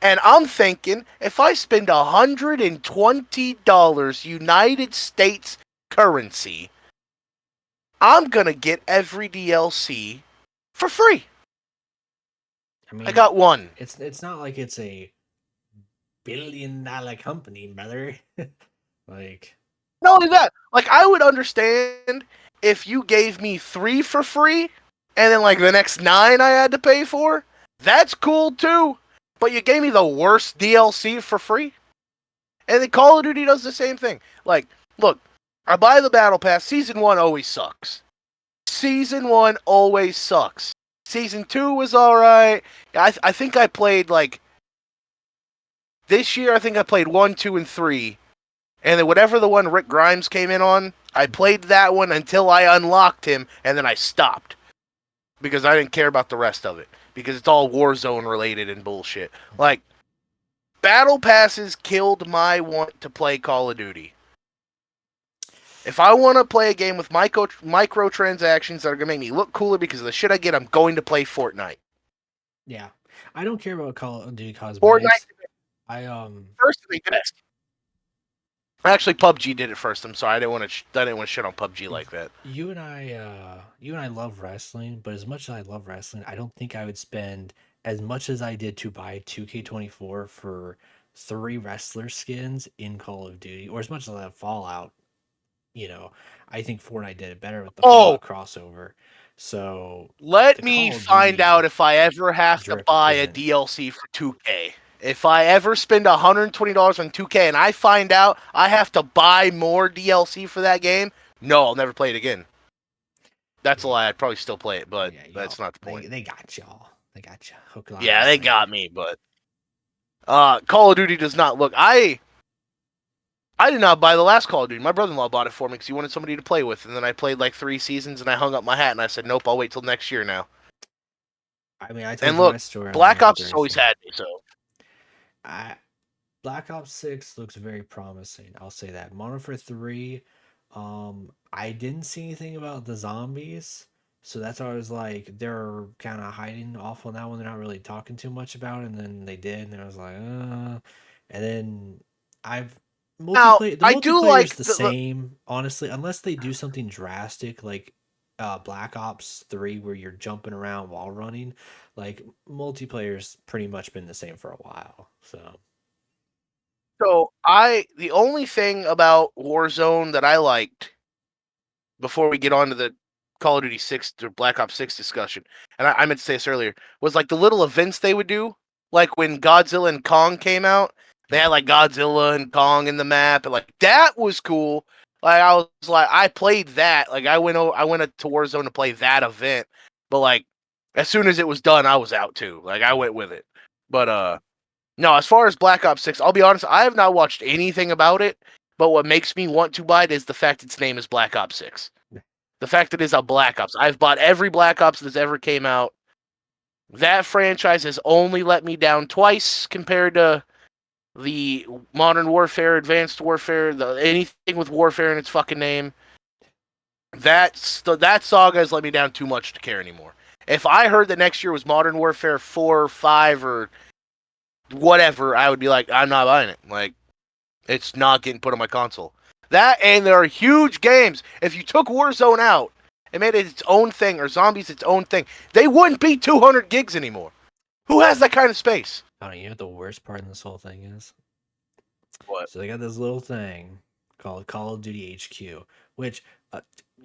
B: And I'm thinking if I spend $120 United States currency, I'm gonna get every DLC for free.
A: I
B: I
A: mean,
B: got one.
A: it's not like it's a $1 billion company, brother. Like,
B: Not only that, like I would understand if you gave me 3 for free and then like the next 9 I had to pay for. That's cool too. But you gave me the worst DLC for free. And then Call of Duty does the same thing. Like, look, I buy the Battle Pass. Season 1 always sucks. Season 1 always sucks. Season 2 was alright. I think I played, like, this year, I think I played 1, 2, and 3. And then whatever the one Rick Grimes came in on, I played that one until I unlocked him, and then I stopped. Because I didn't care about the rest of it. Because it's all Warzone related and bullshit. Like, Battle Passes killed my want to play Call of Duty. If I want to play a game with microtransactions that are going to make me look cooler because of the shit I get, I'm going to play Fortnite.
A: Yeah, I don't care about Call of Duty
B: Fortnite
A: cosmetics. I
B: first and the best. Actually, PUBG did it first. I'm sorry, I didn't want to shit on PUBG like that.
A: you and I love wrestling, but as much as I love wrestling, I don't think I would spend as much as I did to buy 2K24 for three wrestler skins in Call of Duty, or as much as I love Fallout. You know, I think Fortnite did it better with the
B: Oh,
A: Fallout crossover. So
B: let
A: the
B: me
A: Call of
B: find out
A: Duty
B: if I ever have to
A: drip
B: buy a
A: isn't.
B: DLC for 2K. If I ever spend $120 on 2K and I find out I have to buy more DLC for that game, no, I'll never play it again. That's a
A: Yeah,
B: lie. I'd probably still play it, but
A: yeah,
B: that's
A: y'all.
B: not the
A: They
B: point.
A: they got y'all. They got you hook, line,
B: Yeah,
A: and
B: they got
A: sinker.
B: me, but Call of Duty does not look. I did not buy the last Call of Duty. My brother-in-law bought it for me because he wanted somebody to play with, and then I played like 3 seasons, and I hung up my hat, and I said, "Nope, I'll wait till next year now."
A: I mean, I told
B: And
A: you my
B: look,
A: story on
B: Black
A: Modern
B: Ops has always
A: Thursday.
B: had me, so
A: I Black Ops 6 looks very promising. I'll say that. Modern Warfare 3, I didn't see anything about the zombies. So that's why I was like, they're kind of hiding off on that one. They're not really talking too much about it. And then they did. And I was like, And then I've
B: now
A: multiplayer. The
B: I do
A: multiplayer is
B: like
A: the
B: the
A: same, honestly, unless they do something drastic like Black Ops 3 where you're jumping around while running. Like multiplayer's pretty much been the same for a while. So.
B: so I the only thing about Warzone that I liked before we get on to the Call of Duty 6 or Black Ops 6 discussion, and I meant to say this earlier, was like the little events they would do. Like when Godzilla and Kong came out, they had like Godzilla and Kong in the map, and like that was cool. Like I was like, I played that. Like I went to Warzone to play that event, but like as soon as it was done, I was out too. Like I went with it. But no, as far as Black Ops 6, I'll be honest, I have not watched anything about it, but what makes me want to buy it is the fact its name is Black Ops 6. The fact that it's a Black Ops. I've bought every Black Ops that's ever came out. That franchise has only let me down twice compared to the Modern Warfare, Advanced Warfare, anything with warfare in its fucking name. That saga has let me down too much to care anymore. If I heard that next year was Modern Warfare 4 or 5 or whatever, I would be like, I'm not buying it. Like, it's not getting put on my console. That and there are huge games. If you took Warzone out and made it its own thing, or Zombies its own thing, they wouldn't be 200 gigs anymore. Who has that kind of space?
A: I don't know, you know what the worst part in this whole thing is?
B: What?
A: So they got this little thing called Call of Duty HQ, which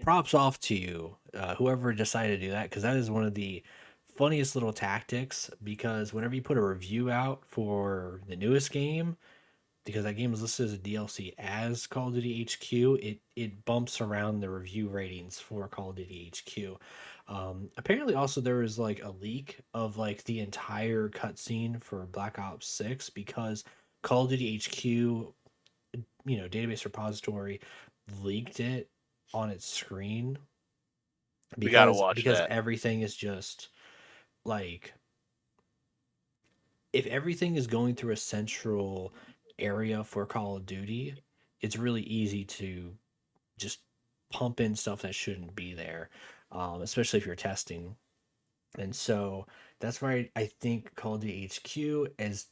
A: props off to you, whoever decided to do that, because that is one of the funniest little tactics. Because whenever you put a review out for the newest game, because that game is listed as a DLC as Call of Duty HQ, it bumps around the review ratings for Call of Duty HQ. Apparently, also there was like a leak of like the entire cutscene for Black Ops 6 because Call of Duty HQ, database repository, leaked it on its screen
B: We gotta
A: because
B: watch that.
A: everything is just like, if everything is going through a central area for Call of Duty, it's really easy to just pump in stuff that shouldn't be there, especially if you're testing. And so that's why I think Call of Duty HQ, as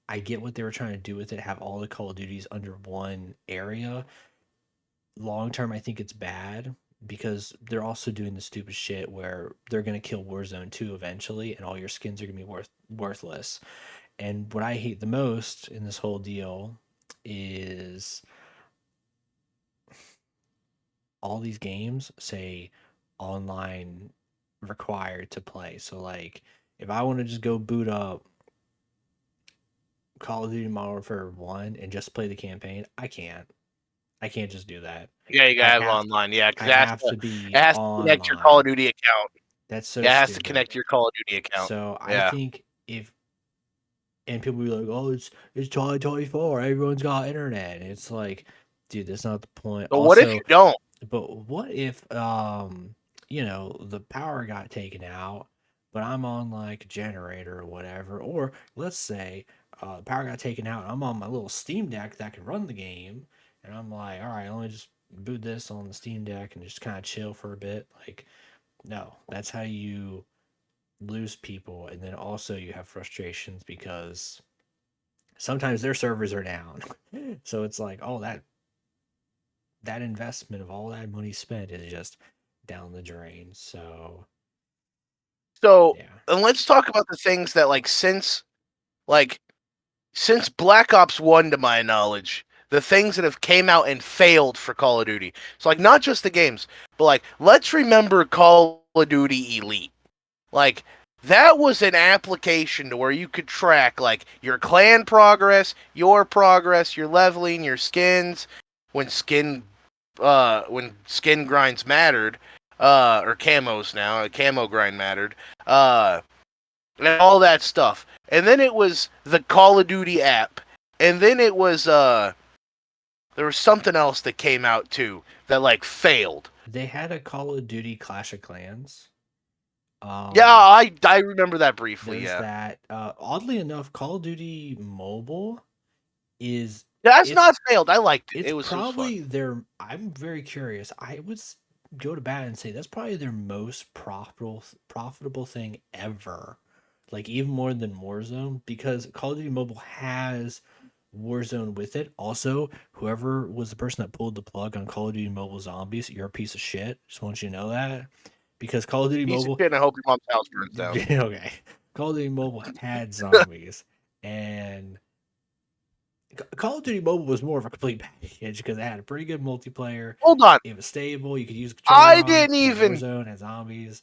A: I get what they were trying to do with it, have all the Call of Duties under one area. Long term, I think it's bad because they're also doing the stupid shit where they're gonna kill Warzone 2 eventually, and all your skins are gonna be worthless. And what I hate the most in this whole deal is all these games say online required to play. So like if I want to just go boot up Call of Duty Modern Warfare 1 and just play the campaign, I can't. I can't just do that.
B: Yeah, you
A: I
B: gotta have it
A: have
B: online. Yeah, because
A: I have to
B: it
A: be
B: has to connect your Call of
A: online.
B: Duty account.
A: That's so
B: Yeah, it has to
A: stupid.
B: connect to your Call of Duty account.
A: So I
B: Yeah.
A: think if and people be like, "Oh, it's 2024. Everyone's got internet." And it's like, dude, that's not the point.
B: But what if you
A: Also,
B: don't?
A: but what if the power got taken out, but I'm on like a generator or whatever, or let's say the power got taken out and I'm on my little Steam Deck that can run the game, and I'm like, all right, let me just boot this on the Steam Deck and just kind of chill for a bit. Like, no, that's how you lose people, and then also you have frustrations because sometimes their servers are down. So it's like, oh, that investment of all that money spent is just down the drain. So
B: So,
A: yeah,
B: and let's talk about the things that like since Black Ops 1 to my knowledge, the things that have came out and failed for Call of Duty. So like not just the games, but like let's remember Call of Duty Elite. Like that was an application to where you could track like your clan progress, your leveling, your skins, when skin when skin grinds mattered, or camos now, a camo grind mattered. And all that stuff. And then it was the Call of Duty app. And then it was there was something else that came out too that like failed.
A: they had a Call of Duty Clash of Clans.
B: Yeah,
A: Um,
B: I remember that briefly,
A: there's
B: yeah.
A: that. Oddly enough, Call of Duty Mobile is
B: That's
A: it's
B: not failed. I liked it.
A: it's
B: It was fun.
A: probably their. I'm very curious. I would go to bat and say that's probably their most profitable thing ever. Like even more than Warzone, because Call of Duty Mobile has Warzone with it. Also, whoever was the person that pulled the plug on Call of Duty Mobile Zombies, you're a piece of shit. Just want you to know that. Because Call of Duty
B: Piece of
A: Mobile,
B: shit and I hope your mom's house burns down.
A: okay, Call of Duty Mobile had zombies, and Call of Duty Mobile was more of a complete package because it had a pretty good multiplayer.
B: Hold on.
A: It was stable. You could use a controller
B: I
A: on it.
B: didn't
A: Had
B: even
A: Warzone, had zombies.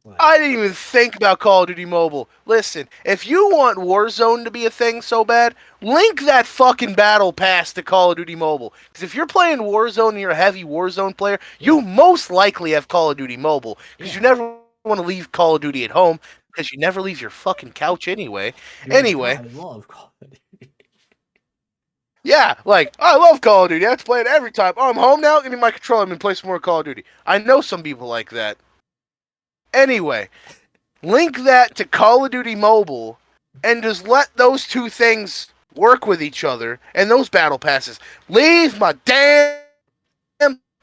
B: I
A: Like,
B: didn't even think about Call of Duty Mobile. Listen, if you want Warzone to be a thing so bad, link that fucking battle pass to Call of Duty Mobile. Because if you're playing Warzone and you're a heavy Warzone player, you
A: yeah,
B: most likely have Call of Duty Mobile. Because you
A: yeah,
B: never want to leave Call of Duty at home, because you never leave your fucking couch anyway.
A: dude,
B: Anyway,
A: I love Call of Duty.
B: yeah, like, I love Call of Duty. I have to play it every time. Oh, I'm home now? Give me my controller. I'm going to play some more Call of Duty. I know some people like that. Anyway, link that to Call of Duty Mobile and just let those two things work with each other and those battle passes. Leave my damn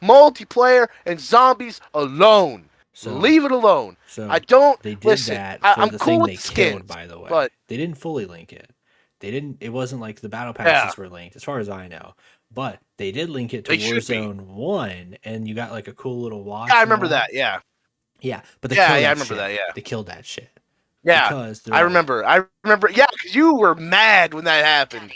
B: multiplayer and zombies alone.
A: So,
B: Leave it alone. I
A: so
B: don't
A: they did
B: listen.
A: that for
B: I'm
A: the
B: cool
A: thing
B: with
A: they
B: the
A: killed.
B: skins,
A: By the way,
B: but
A: they didn't fully link it. They didn't. It wasn't like the battle
B: yeah,
A: passes were linked, as far as I know. But they did link it to
B: they should be.
A: Warzone One, and you got like a cool little
B: Yeah, I
A: watch and
B: remember
A: all.
B: that. Yeah,
A: Yeah, but they
B: yeah,
A: killed
B: yeah. I
A: that
B: remember
A: shit.
B: that. Yeah,
A: They killed that shit
B: yeah.
A: because they're
B: I
A: like,
B: remember. I remember. Yeah, because you were mad when that happened.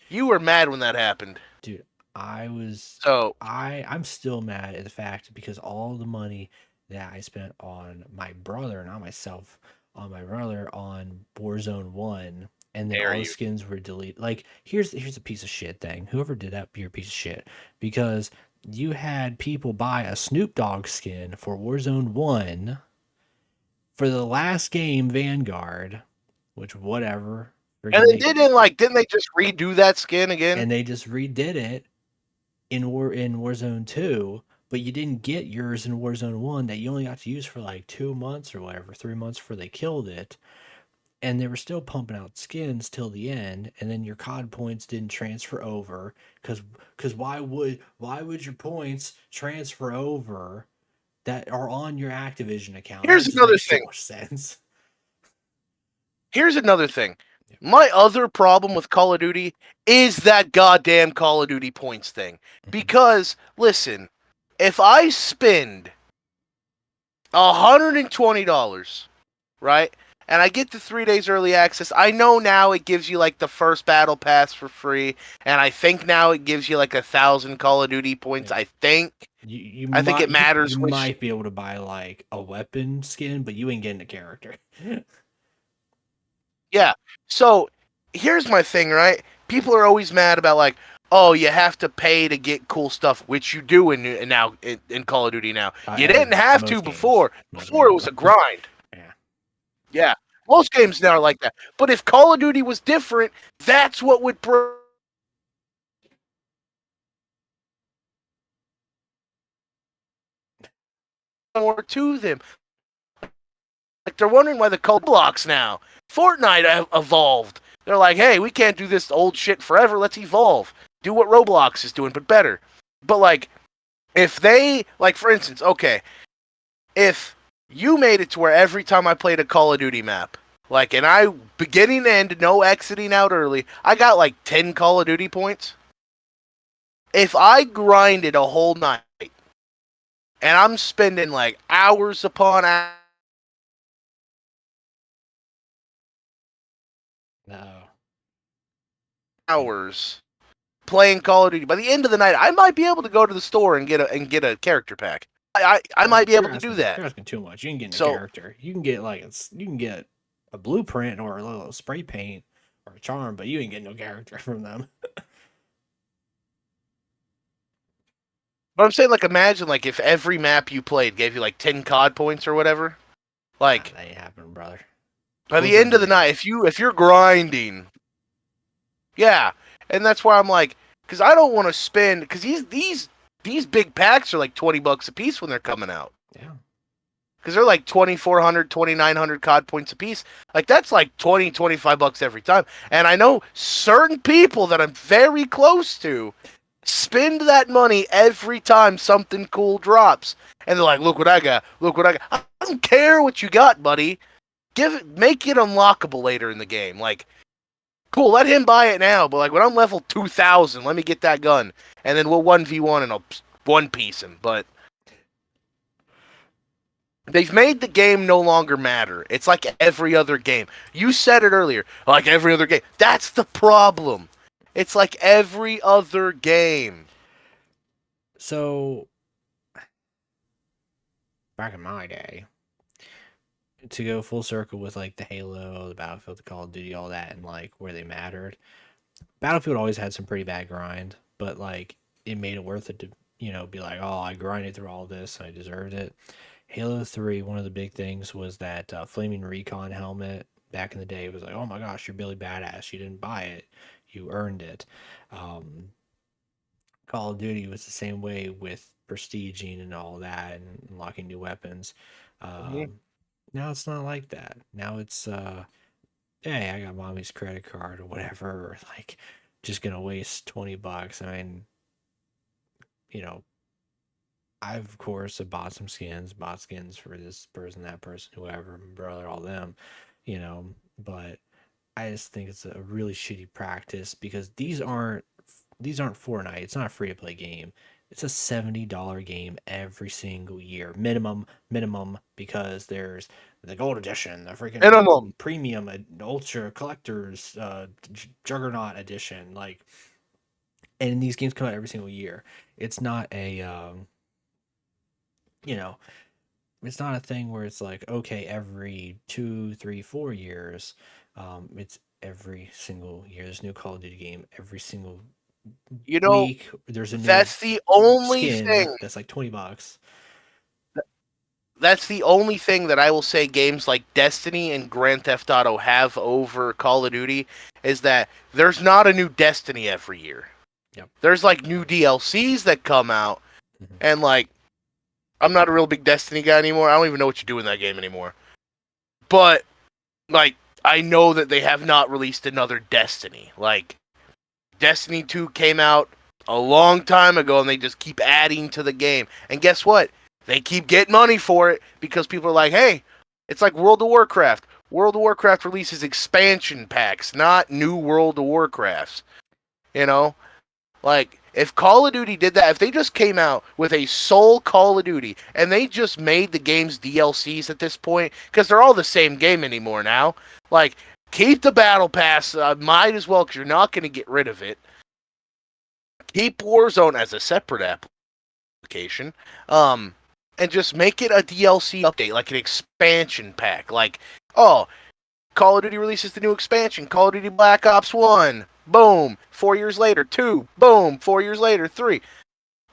B: You were mad when that happened.
A: dude, I was,
B: So
A: I'm still mad at the fact because all the money that I spent on my brother, not myself, on my brother on Warzone One, and then
B: dare
A: all the
B: you?
A: skins were deleted. Like, here's a piece of shit thing. Whoever did that, you're a piece of shit because you had people buy a Snoop Dogg skin for Warzone One for the last game, Vanguard, which whatever,
B: And
A: freaking
B: then
A: make,
B: didn't they just redo that skin again?
A: and they just redid it in Warzone 2, but you didn't get yours in Warzone 1 that you only got to use for like 2 months or whatever, 3 months before they killed it. And they were still pumping out skins till the end, and then your COD points didn't transfer over cuz why would your points transfer over that are on your Activision account? That
B: Here's
A: just
B: another
A: makes too
B: thing.
A: much sense.
B: Here's another thing. My other problem with Call of Duty is that goddamn Call of Duty points thing.
A: Mhm.
B: Because listen, if I spend $120, right? And I get the 3 days early access. I know now it gives you like the first battle pass for free, and I think now it gives you like 1,000 Call of Duty points.
A: Yeah.
B: I think.
A: You
B: I think
A: might
B: it
A: you
B: matters which.
A: might be able to buy like a weapon skin, but you ain't getting a character.
B: Yeah. So here's my thing, right? People are always mad about like, oh, you have to pay to get cool stuff, which you do in Call of Duty now. You didn't have to
A: Most games,
B: before. Before it was a grind.
A: yeah.
B: Yeah, most games now are like that. But if Call of Duty was different, that's what would bring more to them. Like they're wondering why the Call blocks now. Fortnite evolved. They're like, hey, we can't do this old shit forever. Let's evolve. Do what Roblox is doing, but better. But like, if they like, for instance, okay, if you made it to where every time I played a Call of Duty map, like, and I beginning to end, no exiting out early, I got like 10 Call of Duty points. If I grinded a whole night and I'm spending like hours upon
A: No. Yeah.
B: hours playing Call of Duty, by the end of the night, I might be able to go to the store and get a character pack. I might be able to do that.
A: You're asking too much. You can get a
B: So,
A: character. You can get you can get a blueprint or a little spray paint or a charm, but you ain't getting no character from them.
B: but I'm saying, like, imagine like if every map you played gave you like 10 COD points or whatever. Like,
A: That ain't happening, brother.
B: by
A: Close
B: the
A: your
B: end of the
A: dreams.
B: night, if you're grinding, yeah, and that's why I'm like, because I don't want to spend because these big packs are like $20 a piece when they're coming out.
A: Yeah.
B: Because they're like 2,400, 2,900 COD points a piece. Like, that's like 20, $25 every time. And I know certain people that I'm very close to spend that money every time something cool drops. And they're like, look what I got. Look what I got. I don't care what you got, buddy. Make it unlockable later in the game. Like, cool, let him buy it now. But like, when I'm level 2,000, let me get that gun. And then we'll 1v1 and I'll one piece him. But they've made the game no longer matter. It's like every other game. You said it earlier, like every other game. That's the problem. It's like every other game.
A: So back in my day, to go full circle with like the Halo, the Battlefield, the Call of Duty, all that, and like where they mattered. Battlefield always had some pretty bad grind, but like it made it worth it to be like, oh, I grinded through all this, I deserved it. Halo 3, one of the big things was that Flaming Recon helmet. Back in the day, it was like, oh my gosh, you're Billy Badass. You didn't buy it, you earned it. Um, Call of Duty was the same way with prestiging and all that and unlocking new weapons.
B: Mhm.
A: Now it's not like that. Now it's hey, I got mommy's credit card or whatever, or like just gonna waste $20. I mean, you know, I've of course bought some skins, bought skins for this person, that person, whoever, my brother, all them, but I just think it's a really shitty practice because these aren't Fortnite. It's not a free to play game. It's a $70 game every single year, minimum, because there's the gold edition, the freaking
B: Minimum.
A: premium, ultra collectors, juggernaut edition, like, and these games come out every single year. It's not a, you know, it's not a thing where it's like, okay, every 2, 3, 4 years. It's every single year. There's a new Call of Duty game every single
B: You know,
A: week. There's a new
B: that's the only
A: skin
B: thing.
A: that's like $20.
B: That's the only thing that I will say games like Destiny and Grand Theft Auto have over Call of Duty is that there's not a new Destiny every year.
A: Yep.
B: There's like new DLCs that come out,
A: Mhm.
B: and like, I'm not a real big Destiny guy anymore. I don't even know what you do in that game anymore. But like, I know that they have not released another Destiny. Like, Destiny 2 came out a long time ago, and they just keep adding to the game. And guess what? They keep getting money for it because people are like, hey, it's like World of Warcraft. World of Warcraft releases expansion packs, not new World of Warcrafts. You know? Like, if Call of Duty did that, if they just came out with a sole Call of Duty and they just made the game's DLCs at this point, because they're all the same game anymore now, like, keep the Battle Pass, might as well, because you're not going to get rid of it. Keep Warzone as a separate application, and just make it a DLC update, like an expansion pack. Like, oh, Call of Duty releases the new expansion, Call of Duty Black Ops 1. Boom. 4 years later, 2. Boom. 4 years later, 3.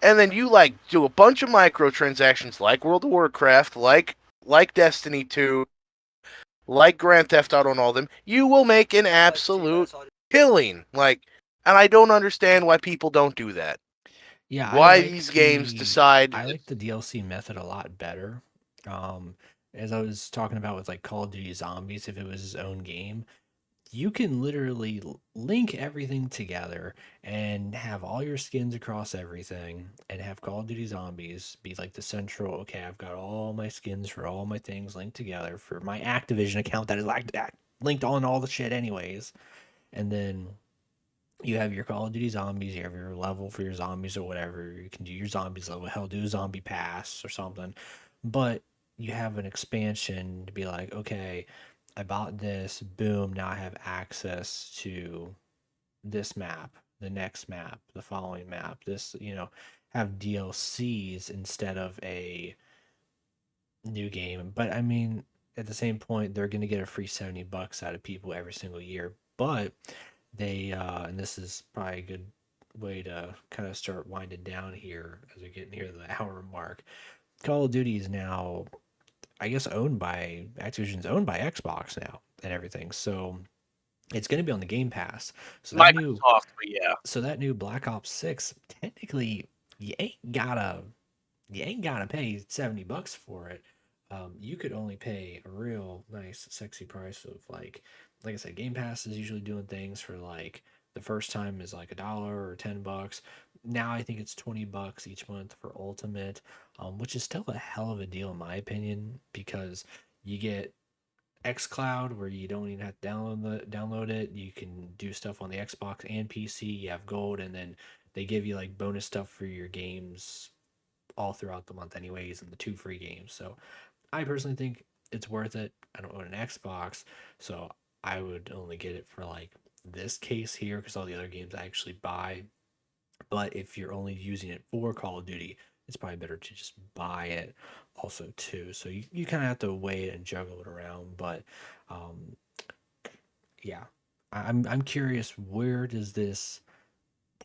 B: And then you like do a bunch of microtransactions like World of Warcraft, like Destiny 2, like Grand Theft Auto and all of them. You will make an absolute killing. And I don't understand why people don't do that.
A: Yeah,
B: Why these games decide.
A: I like the DLC method a lot better. Um, as I was talking about with like Call of Duty Zombies, if it was his own game, you can literally link everything together and have all your skins across everything and have Call of Duty Zombies be like the central, okay, I've got all my skins for all my things linked together for my Activision account that is like linked on all the shit anyways. And then you have your Call of Duty zombies, you have your level for your zombies or whatever. You can do your zombies level, hell, do a zombie pass or something. But you have an expansion to be like, okay, I bought this, boom, now I have access to this map, the next map, the following map. This, have DLCs instead of a new game. But I mean, at the same point, they're going to get a free $70 out of people every single year. But they and this is probably a good way to kind of start winding down here as we get near the hour mark. Call of Duty is now, I guess, owned by Activision's owned by Xbox now and everything. So it's going to be on the Game Pass. So that new
B: Microsoft, but yeah.
A: Black Ops 6, technically you ain't gotta pay $70 for it. You could only pay a real nice, sexy price of like I said, Game Pass is usually doing things for like the first time is like $1 or $10. Now I think it's $20 each month for Ultimate, which is still a hell of a deal in my opinion because you get XCloud where you don't even have to download it. You can do stuff on the Xbox and PC. You have gold, and then they give you like bonus stuff for your games all throughout the month anyways and the two free games. So I personally think it's worth it. I don't own an Xbox, so I would only get it for like this case here because all the other games I actually buy. But if you're only using it for Call of Duty, it's probably better to just buy it also too. So you kind of have to weigh it and juggle it around. But um, yeah, I'm curious, where does this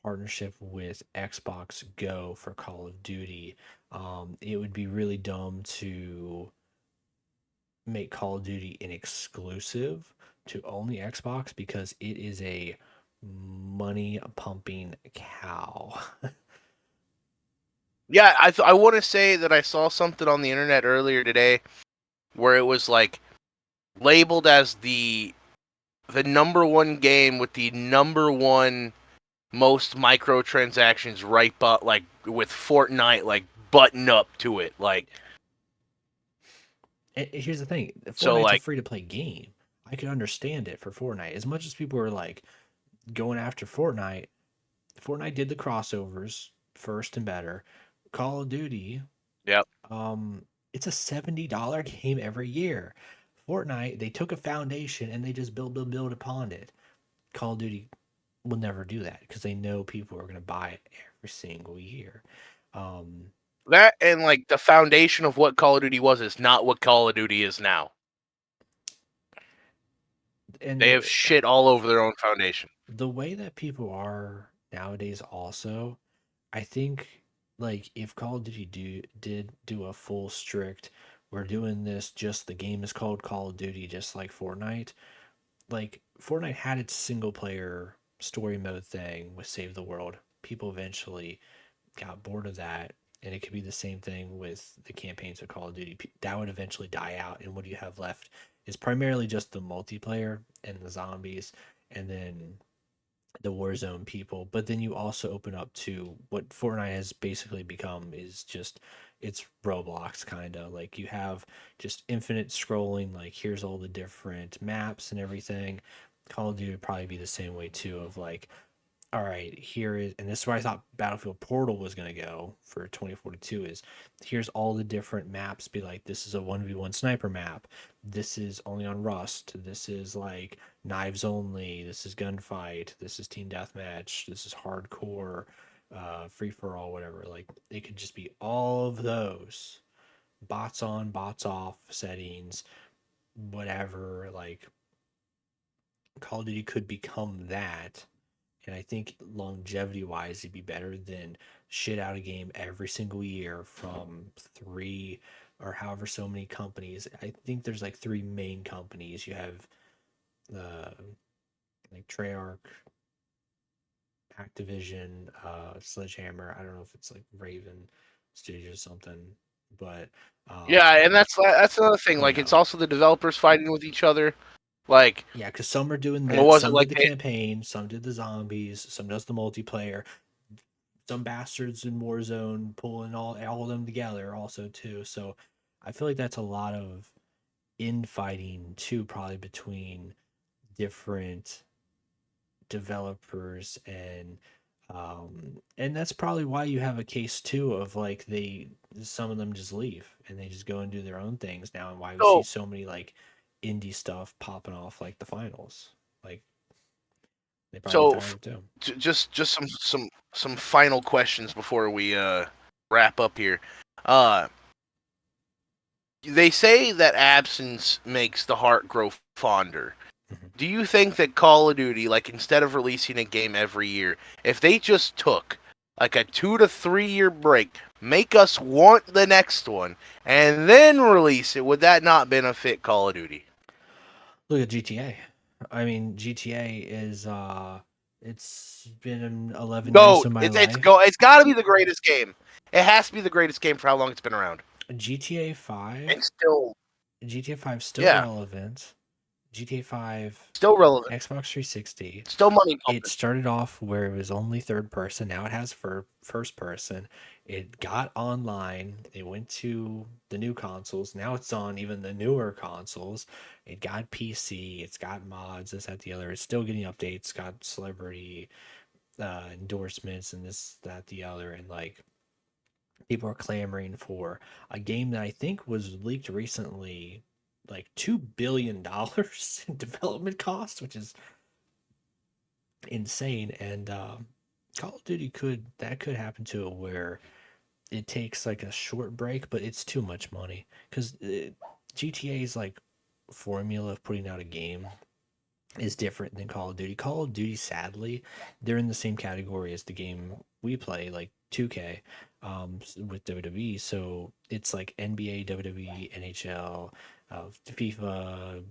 A: partnership with Xbox go for Call of Duty? It would be really dumb to make Call of Duty an exclusive to only Xbox because it is a money pumping cow.
B: Yeah, I want to say that I saw something on the internet earlier today where it was like labeled as the number one game with the number one most microtransactions right but like with Fortnite like button up to it like
A: And here's the thing,
B: so
A: Fortnite's a
B: like
A: free to play game. I could understand it for Fortnite. As much as people are like going after Fortnite, Fortnite did the crossovers first and better. Call of Duty,
B: yeah.
A: it's a $70 game every year. Fortnite, they took a foundation and they just build upon it. Call of Duty will never do that because they know people are going to buy it every single year. Um,
B: That and like the foundation of what Call of Duty was is not what Call of Duty is now. They
A: and
B: have shit all over their own foundation.
A: the way that people are nowadays, also, I think like if Call of Duty did do a full strict, we're doing this just the game is called Call of Duty, just like Fortnite. Like Fortnite had its single player story mode thing with Save the World. People eventually got bored of that, and it could be the same thing with the campaigns of Call of Duty. That would eventually die out, and what you have left is primarily just the multiplayer and the zombies, and then the Warzone people. But then you also open up to what Fortnite has basically become is just it's Roblox kind of like you have just infinite scrolling. Like here's all the different maps and everything. Call of Duty would probably be the same way too. Of like all right, here is, and this is where I thought Battlefield Portal was going to go for 2042 is here's all the different maps. Be like, this is a 1v1 sniper map. This is only on Rust. This is like knives only. This is gunfight. This is team deathmatch. This is hardcore, free for all, whatever. Like, it could just be all of those bots on, bots off settings, whatever. Like, Call of Duty could become that. And I think longevity wise, it'd be better than shit out a game every single year from three or however so many companies. I think there's like three main companies. You have like Treyarch, Activision, Sledgehammer. I don't know if it's like Raven Studios or something, but
B: Yeah, and that's another thing.
A: you
B: Like, it's
A: know,
B: also the developers fighting with each other. Like,
A: yeah, because some are doing
B: what
A: that.
B: was it
A: Some
B: like?
A: did the campaign, some did the zombies, some does the multiplayer. Some bastards in Warzone pulling all of them together also too. So I feel like that's a lot of infighting too, probably between different developers and that's probably why you have a case too of like they some of them just leave and they just go and do their own things now, and why we see
B: So,
A: so many like indie stuff popping off like the finals, like they probably get
B: so
A: tired too.
B: just some final questions before we wrap up here. Uh, they say that absence makes the heart grow fonder.
A: Mhm.
B: Do you think that Call of Duty, like, instead of releasing a game every year, if they just took like a 2 to 3 year break, make us want the next one, and then release it, would that not benefit Call of Duty?
A: Look at GTA. I mean, GTA is it's been 11 years
B: Goat.
A: of my
B: It's
A: life.
B: go. It's got to be the greatest game. It has to be the greatest game for how long it's been around.
A: GTA
B: And
A: 5,
B: still,
A: GTA 5 still
B: yeah,
A: relevant. GTA 5
B: still relevant.
A: Xbox 360.
B: Still money
A: It
B: pumping.
A: started off where it was only third person. Now it has first person. It got online. It went to the new consoles. Now it's on even the newer consoles. It got PC. It's got mods. This, that, the other. It's still getting updates. Got celebrity endorsements and this, that, the other. And like people are clamoring for a game that I think was leaked recently, like $2 billion in development cost, which is insane. And Call of Duty could happen to it where it takes like a short break, but it's too much money because GTA's like formula of putting out a game is different than Call of Duty. Call of Duty, sadly, they're in the same category as the game we play, like 2K, with WWE. So it's like NBA, WWE, NHL, FIFA,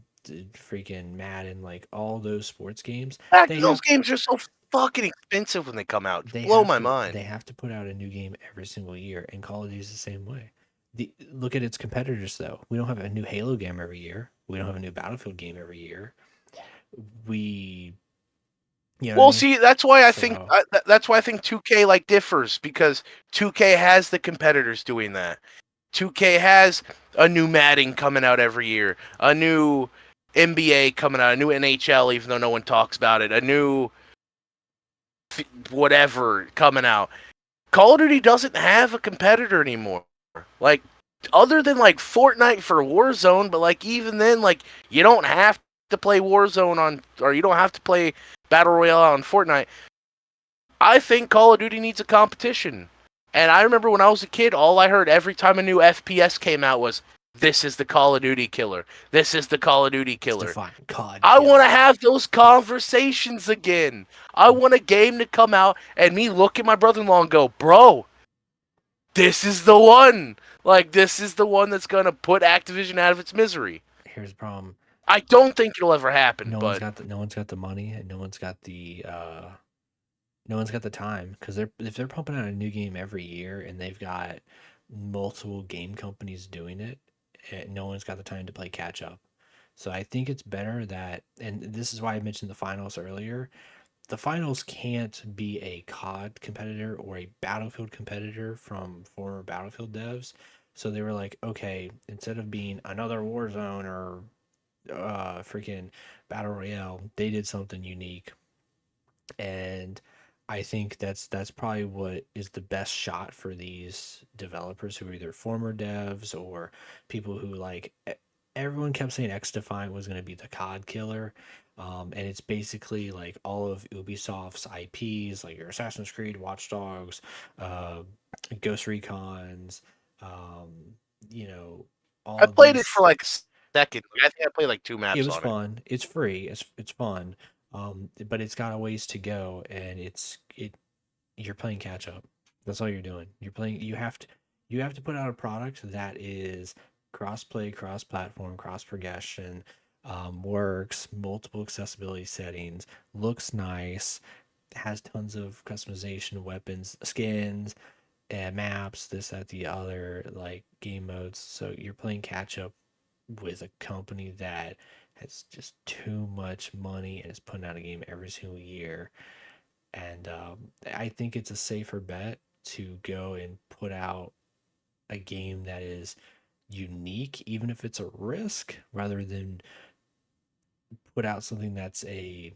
A: freaking Madden, like all those sports games.
B: Fact,
A: They
B: those
A: have
B: games are so fucking expensive when they come out. Blow my mind.
A: they have to put out a new game every single year, and Call of Duty is the same way. Look at its competitors though. We don't have a new Halo game every year. We don't have a new Battlefield game every year. We, you know what I
B: Well,
A: mean?
B: see, that's why I think
A: So
B: that's why I think 2K like differs, because 2K has the competitors doing that. 2K has a new Madden coming out every year, a new NBA coming out, a new NHL, even though no one talks about it, a new whatever coming out. Call of Duty doesn't have a competitor anymore. Like, other than like Fortnite for Warzone, but like even then, like, you don't have to play Warzone on, or you don't have to play Battle Royale on Fortnite. I think Call of Duty needs a competition. And I remember when I was a kid, all I heard every time a new FPS came out was, "This is the Call of Duty killer. This is the Call of Duty
A: it's
B: killer."
A: defined COD
B: I want to
A: killer.
B: have those conversations again. I want a game to come out and me look at my brother-in-law and go, "Bro, this is the one. Like, this is the one that's gonna put Activision out of its misery."
A: Here's the problem:
B: I don't think it'll ever happen, but
A: no one's got the money, and no one's got the time because if they're pumping out a new game every year and they've got multiple game companies doing it, no one's got the time to play catch up. So I think it's better that, and this is why I mentioned the finals earlier. The finals can't be a COD competitor or a Battlefield competitor from former Battlefield devs. So they were like, okay, instead of being another Warzone or freaking Battle Royale, they did something unique. And I think that's probably what is the best shot for these developers who are either former devs or people who like everyone kept saying X Defiant was going to be the COD killer. And it's basically like all of Ubisoft's IPs, like your Assassin's Creed, Watch Dogs, uh, Ghost Recons, um, you know,
B: I
A: all
B: played it for
A: these
B: like second. I think I played like 2
A: It
B: maps
A: was
B: on it.
A: fun. It's free. It's fun. But it's got a ways to go, and you're playing catch up. That's all you're doing. You're playing. You have to put out a product that is cross play, cross platform, cross progression, works, multiple accessibility settings, looks nice, has tons of customization, weapons, skins, and maps, this, that, the other, like game modes. So you're playing catch up with a company that has just too much money and is putting out a game every single year. And I think it's a safer bet to go and put out a game that is unique, even if it's a risk, rather than put out something that's a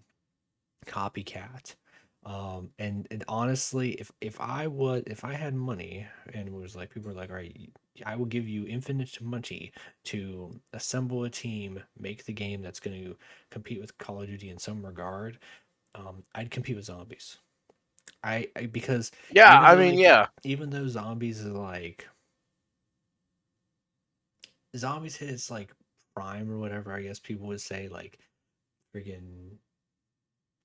A: copycat. And honestly, if I had money and it was like people were like, all right, I will give you infinite money to assemble a team, make the game that's going to compete with Call of Duty in some regard, I'd compete with zombies. Because
B: Yeah,
A: even
B: I
A: though
B: mean,
A: like
B: yeah.
A: even though zombies is like zombies hit its like prime or whatever, I guess people would say like freaking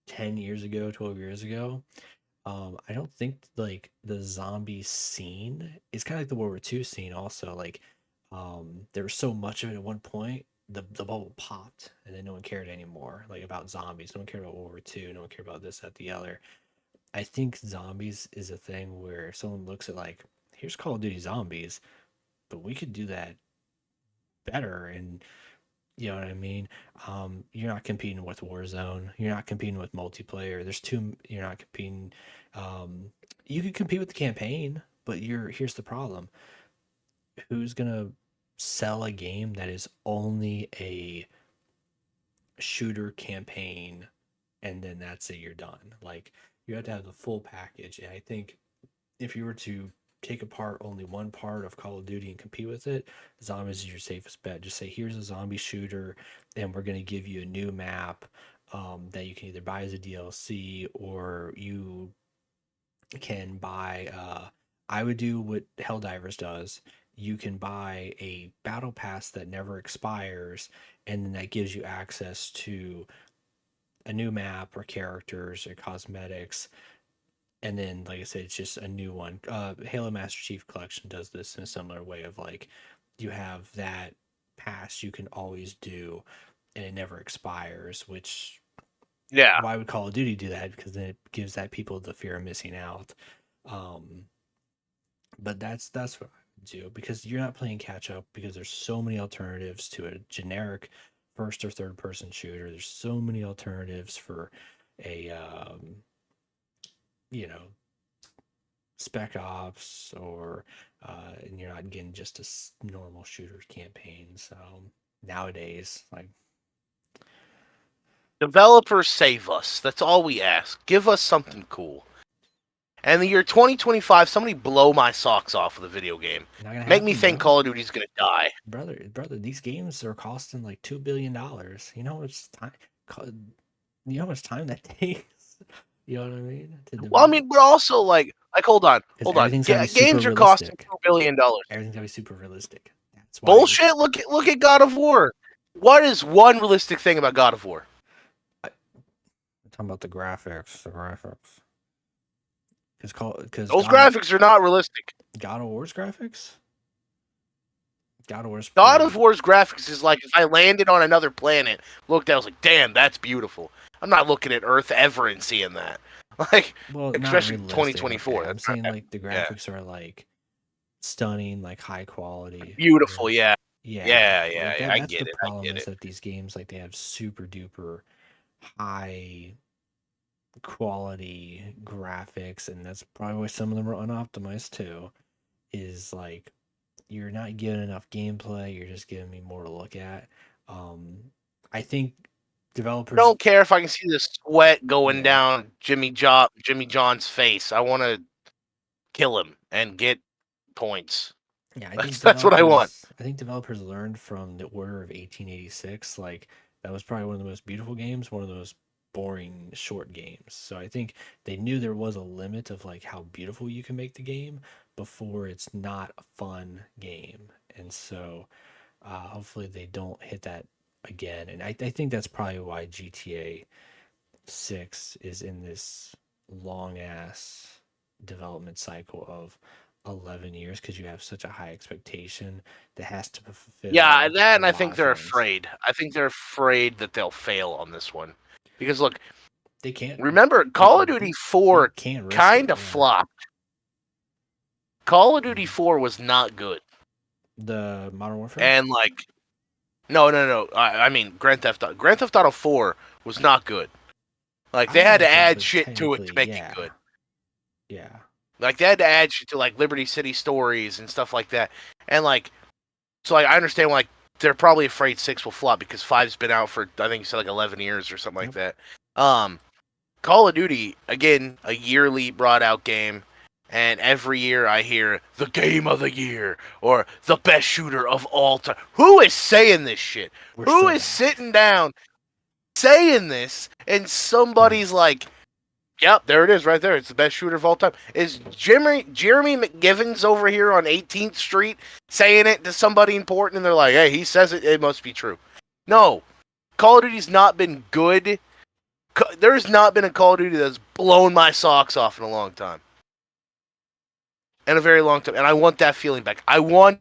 A: 10 years ago, 12 years ago. I don't think like the zombie scene is kind of like the World War II scene also. Like, there was so much of it at one point, the bubble popped, and then no one cared anymore. Like about zombies, no one cared about World War II, no one cared about this, that, the other. I think zombies is a thing where someone looks at like, here's Call of Duty Zombies, but we could do that better, and you know what I mean? You're not competing with Warzone. You're not competing with multiplayer. You're not competing. Um, you could compete with the campaign, but here's the problem. Who's gonna sell a game that is only a shooter campaign and then that's it, you're done? Like you have to have the full package. And I think if you were to take apart only one part of Call of Duty and compete with it, zombies is your safest bet. Just say, here's a zombie shooter, and we're going to give you a new map that you can either buy as a DLC or you can buy. I would do what Helldivers does. You can buy a battle pass that never expires, and then that gives you access to a new map or characters or cosmetics, and then like I said, it's just a new one. Halo Master Chief Collection does this in a similar way of like you have that pass you can always do and it never expires, which
B: Yeah.
A: why would Call of Duty do that? Because then it gives that people the fear of missing out. um but that's what I would do, because you're not playing catch up, because there's so many alternatives to a generic first or third person shooter. There's so many alternatives for a you know, Spec Ops, or and you're not getting just a normal shooter campaign. So nowadays, like,
B: Developers save us. That's all we ask. Give us something cool. And the year 2025, somebody blow my socks off with a video game.
A: not gonna
B: Make me
A: happen,
B: think
A: bro.
B: Call of Duty's gonna die.
A: Brother, these games are costing like $2 billion. You know how much time? You know how much time that takes. You know what I mean? To
B: Well, I
A: develop,
B: mean, we're also like, hold on,
A: because
B: hold on.
A: everything's gotta be super
B: Games are costing
A: realistic.
B: $2 billion.
A: Everything's gotta be super realistic. That's why
B: Bullshit. Look at God of War. What is one realistic thing about God of War?
A: I'm talking about the graphics. The graphics. Because
B: Those graphics are not realistic.
A: God of War's graphics. God of War's
B: God of
A: pretty.
B: War's graphics is like if I landed on another planet, looked at, I was like, damn, that's beautiful. I'm not looking at Earth ever and seeing that. Like,
A: Well, not
B: especially
A: realistic. Okay,
B: 2024.
A: I'm
B: That's not
A: saying
B: that.
A: like the
B: Yeah,
A: graphics are like stunning, like high quality.
B: beautiful. Yeah,
A: Yeah,
B: yeah, yeah,
A: like
B: yeah.
A: that.
B: I
A: That's the
B: get it. I
A: problem,
B: get
A: is
B: it.
A: that these games like they have super duper high quality graphics, and that's probably why some of them are unoptimized too. Is like you're not getting enough gameplay. You're just giving me more to look at. Um, I think developers,
B: Don't care if I can see the sweat going
A: yeah,
B: down Jimmy John's face. I want to kill him and get points.
A: yeah,
B: That's what I want.
A: I think developers learned from the Order of 1886. Like that was probably one of the most beautiful games, one of the most boring short games. So I think they knew there was a limit of like how beautiful you can make the game before it's not a fun game. And so Hopefully they don't hit that again. And I think that's probably why GTA 6 is in this long ass development cycle of 11 years because you have such a high expectation that has to
B: Yeah,
A: fulfill
B: that
A: a
B: and I
A: lot
B: think
A: of
B: they're
A: things.
B: afraid. I think they're afraid that they'll fail on this one. Because look,
A: They can't
B: remember
A: they
B: Call of Duty
A: they
B: 4
A: can't risk
B: kind
A: it.
B: of
A: Yeah.
B: flopped. Call of Duty
A: Mhm.
B: 4 was not good.
A: The Modern Warfare?
B: And like no. I mean Grand Theft Auto 4 was not good. Like
A: I
B: they had to
A: liked it,
B: add
A: but
B: shit to it
A: technically,
B: to make it good.
A: yeah. Yeah.
B: Like they had to add shit to like Liberty City stories and stuff like that. And like so like I understand like they're probably afraid 6 will flop because 5's been out for I think you said like 11 years or something like
A: Yep.
B: that. Call of Duty again, a yearly brought out game, and every year I hear the game of the year or the best shooter of all time. Who is saying this shit?
A: We're
B: Who
A: so
B: is
A: bad.
B: sitting down saying this and
A: Mhm.
B: somebody's like, "Yep, there it is right there. It's the best shooter of all time." Is Jeremy McGivens over here on 18th Street saying it to somebody important and they're like, "Hey, he says it, it must be true." No. Call of Duty's not been good. There's not been a Call of Duty that's blown my socks off in a long time. In a very long time. And I want that feeling back. I want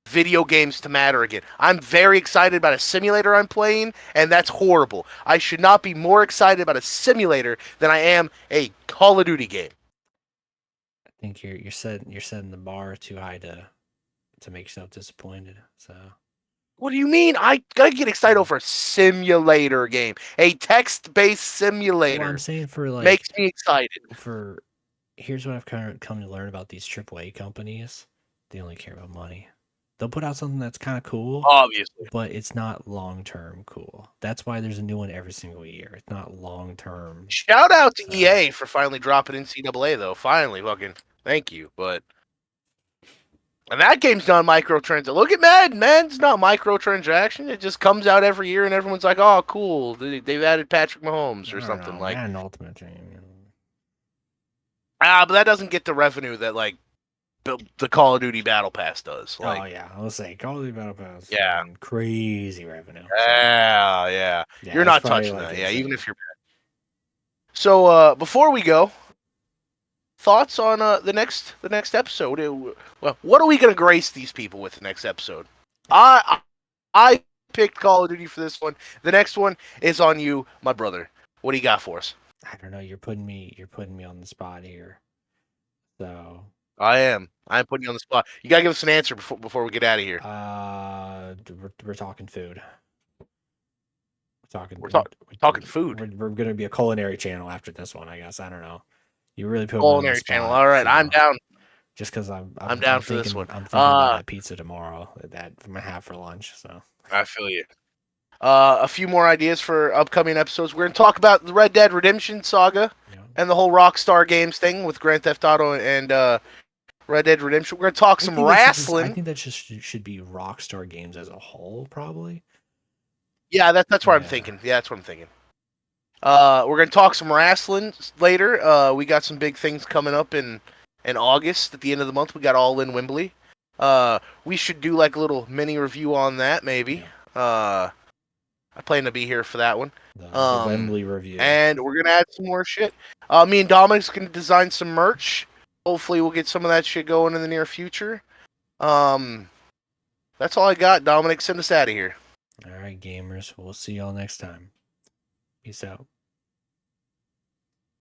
B: video games to matter again. I'm very excited about a simulator I'm playing, and that's horrible. I should not be more excited about a simulator than I am a Call of Duty game.
A: I think you're setting the bar too high to make yourself disappointed. So
B: What do you mean? I get excited over a simulator game. A text-based
A: well, I'm
B: simulator
A: saying for like
B: makes me excited.
A: for here's what I've kind of come to learn about these AAA companies. They only care about money. They'll put out something that's kind of cool,
B: Obviously.
A: but it's not long term cool. That's why there's a new one every single year. It's not long term.
B: Shout out to
A: So
B: EA for finally dropping NCAA though. Finally, fucking thank you. But and that game's not microtransaction. Look at Madden. Madden's not microtransaction. It just comes out every year, and everyone's like, "Oh, cool! They've added Patrick Mahomes
A: I
B: or
A: don't
B: something."
A: know,
B: Like,
A: Madden Ultimate Team.
B: but that doesn't get the revenue that like the Call of Duty Battle Pass does.
A: Oh
B: Like,
A: yeah, I was say Call of Duty Battle Pass. I
B: yeah,
A: mean, crazy revenue. So
B: yeah.
A: yeah,
B: You're
A: it's
B: not
A: probably
B: touching
A: like
B: that. Yeah, even
A: insane.
B: if you're. So before we go, thoughts on the next episode? Well, what are we gonna grace these people with the next episode? I picked Call of Duty for this one. The next one is on you, my brother. What do you got for us?
A: I don't know. You're putting me on the spot here. So
B: I am. I'm putting you on the spot. You gotta give us an answer before we get out of here.
A: we're talking food. We're talking
B: We're
A: we're,
B: talking talking food.
A: we're gonna be a culinary channel after this one. I guess I don't know. You really put me on the
B: Culinary channel.
A: spot.
B: All right, I'm
A: So
B: down.
A: just because I'm
B: I'm
A: I'm
B: down
A: I'm
B: for this
A: thinking
B: one.
A: I'm thinking about that pizza tomorrow that I'm gonna have for lunch. So
B: I feel you. A few more ideas for upcoming episodes. We're gonna talk about the Red Dead Redemption saga
A: you know,
B: and the whole Rockstar Games thing with Grand Theft Auto and Red Dead Redemption. We're gonna talk some
A: I
B: wrestling.
A: think that just should be Rockstar Games as a whole, probably.
B: Yeah, that's what I'm
A: Yeah.
B: thinking. Yeah, that's what I'm thinking. We're gonna talk some wrestling later. We got some big things coming up in August at the end of the month. We got All In Wembley. We should do like a little mini review on that maybe.
A: Yeah.
B: I plan to be here for that one.
A: The Wembley review.
B: And we're gonna add some more shit. Me and Dominic's gonna design some merch. Hopefully, we'll get some of that shit going in the near future. Um, that's all I got. Dominic, send us out of here.
A: All right, gamers. We'll see y'all next time. Peace out.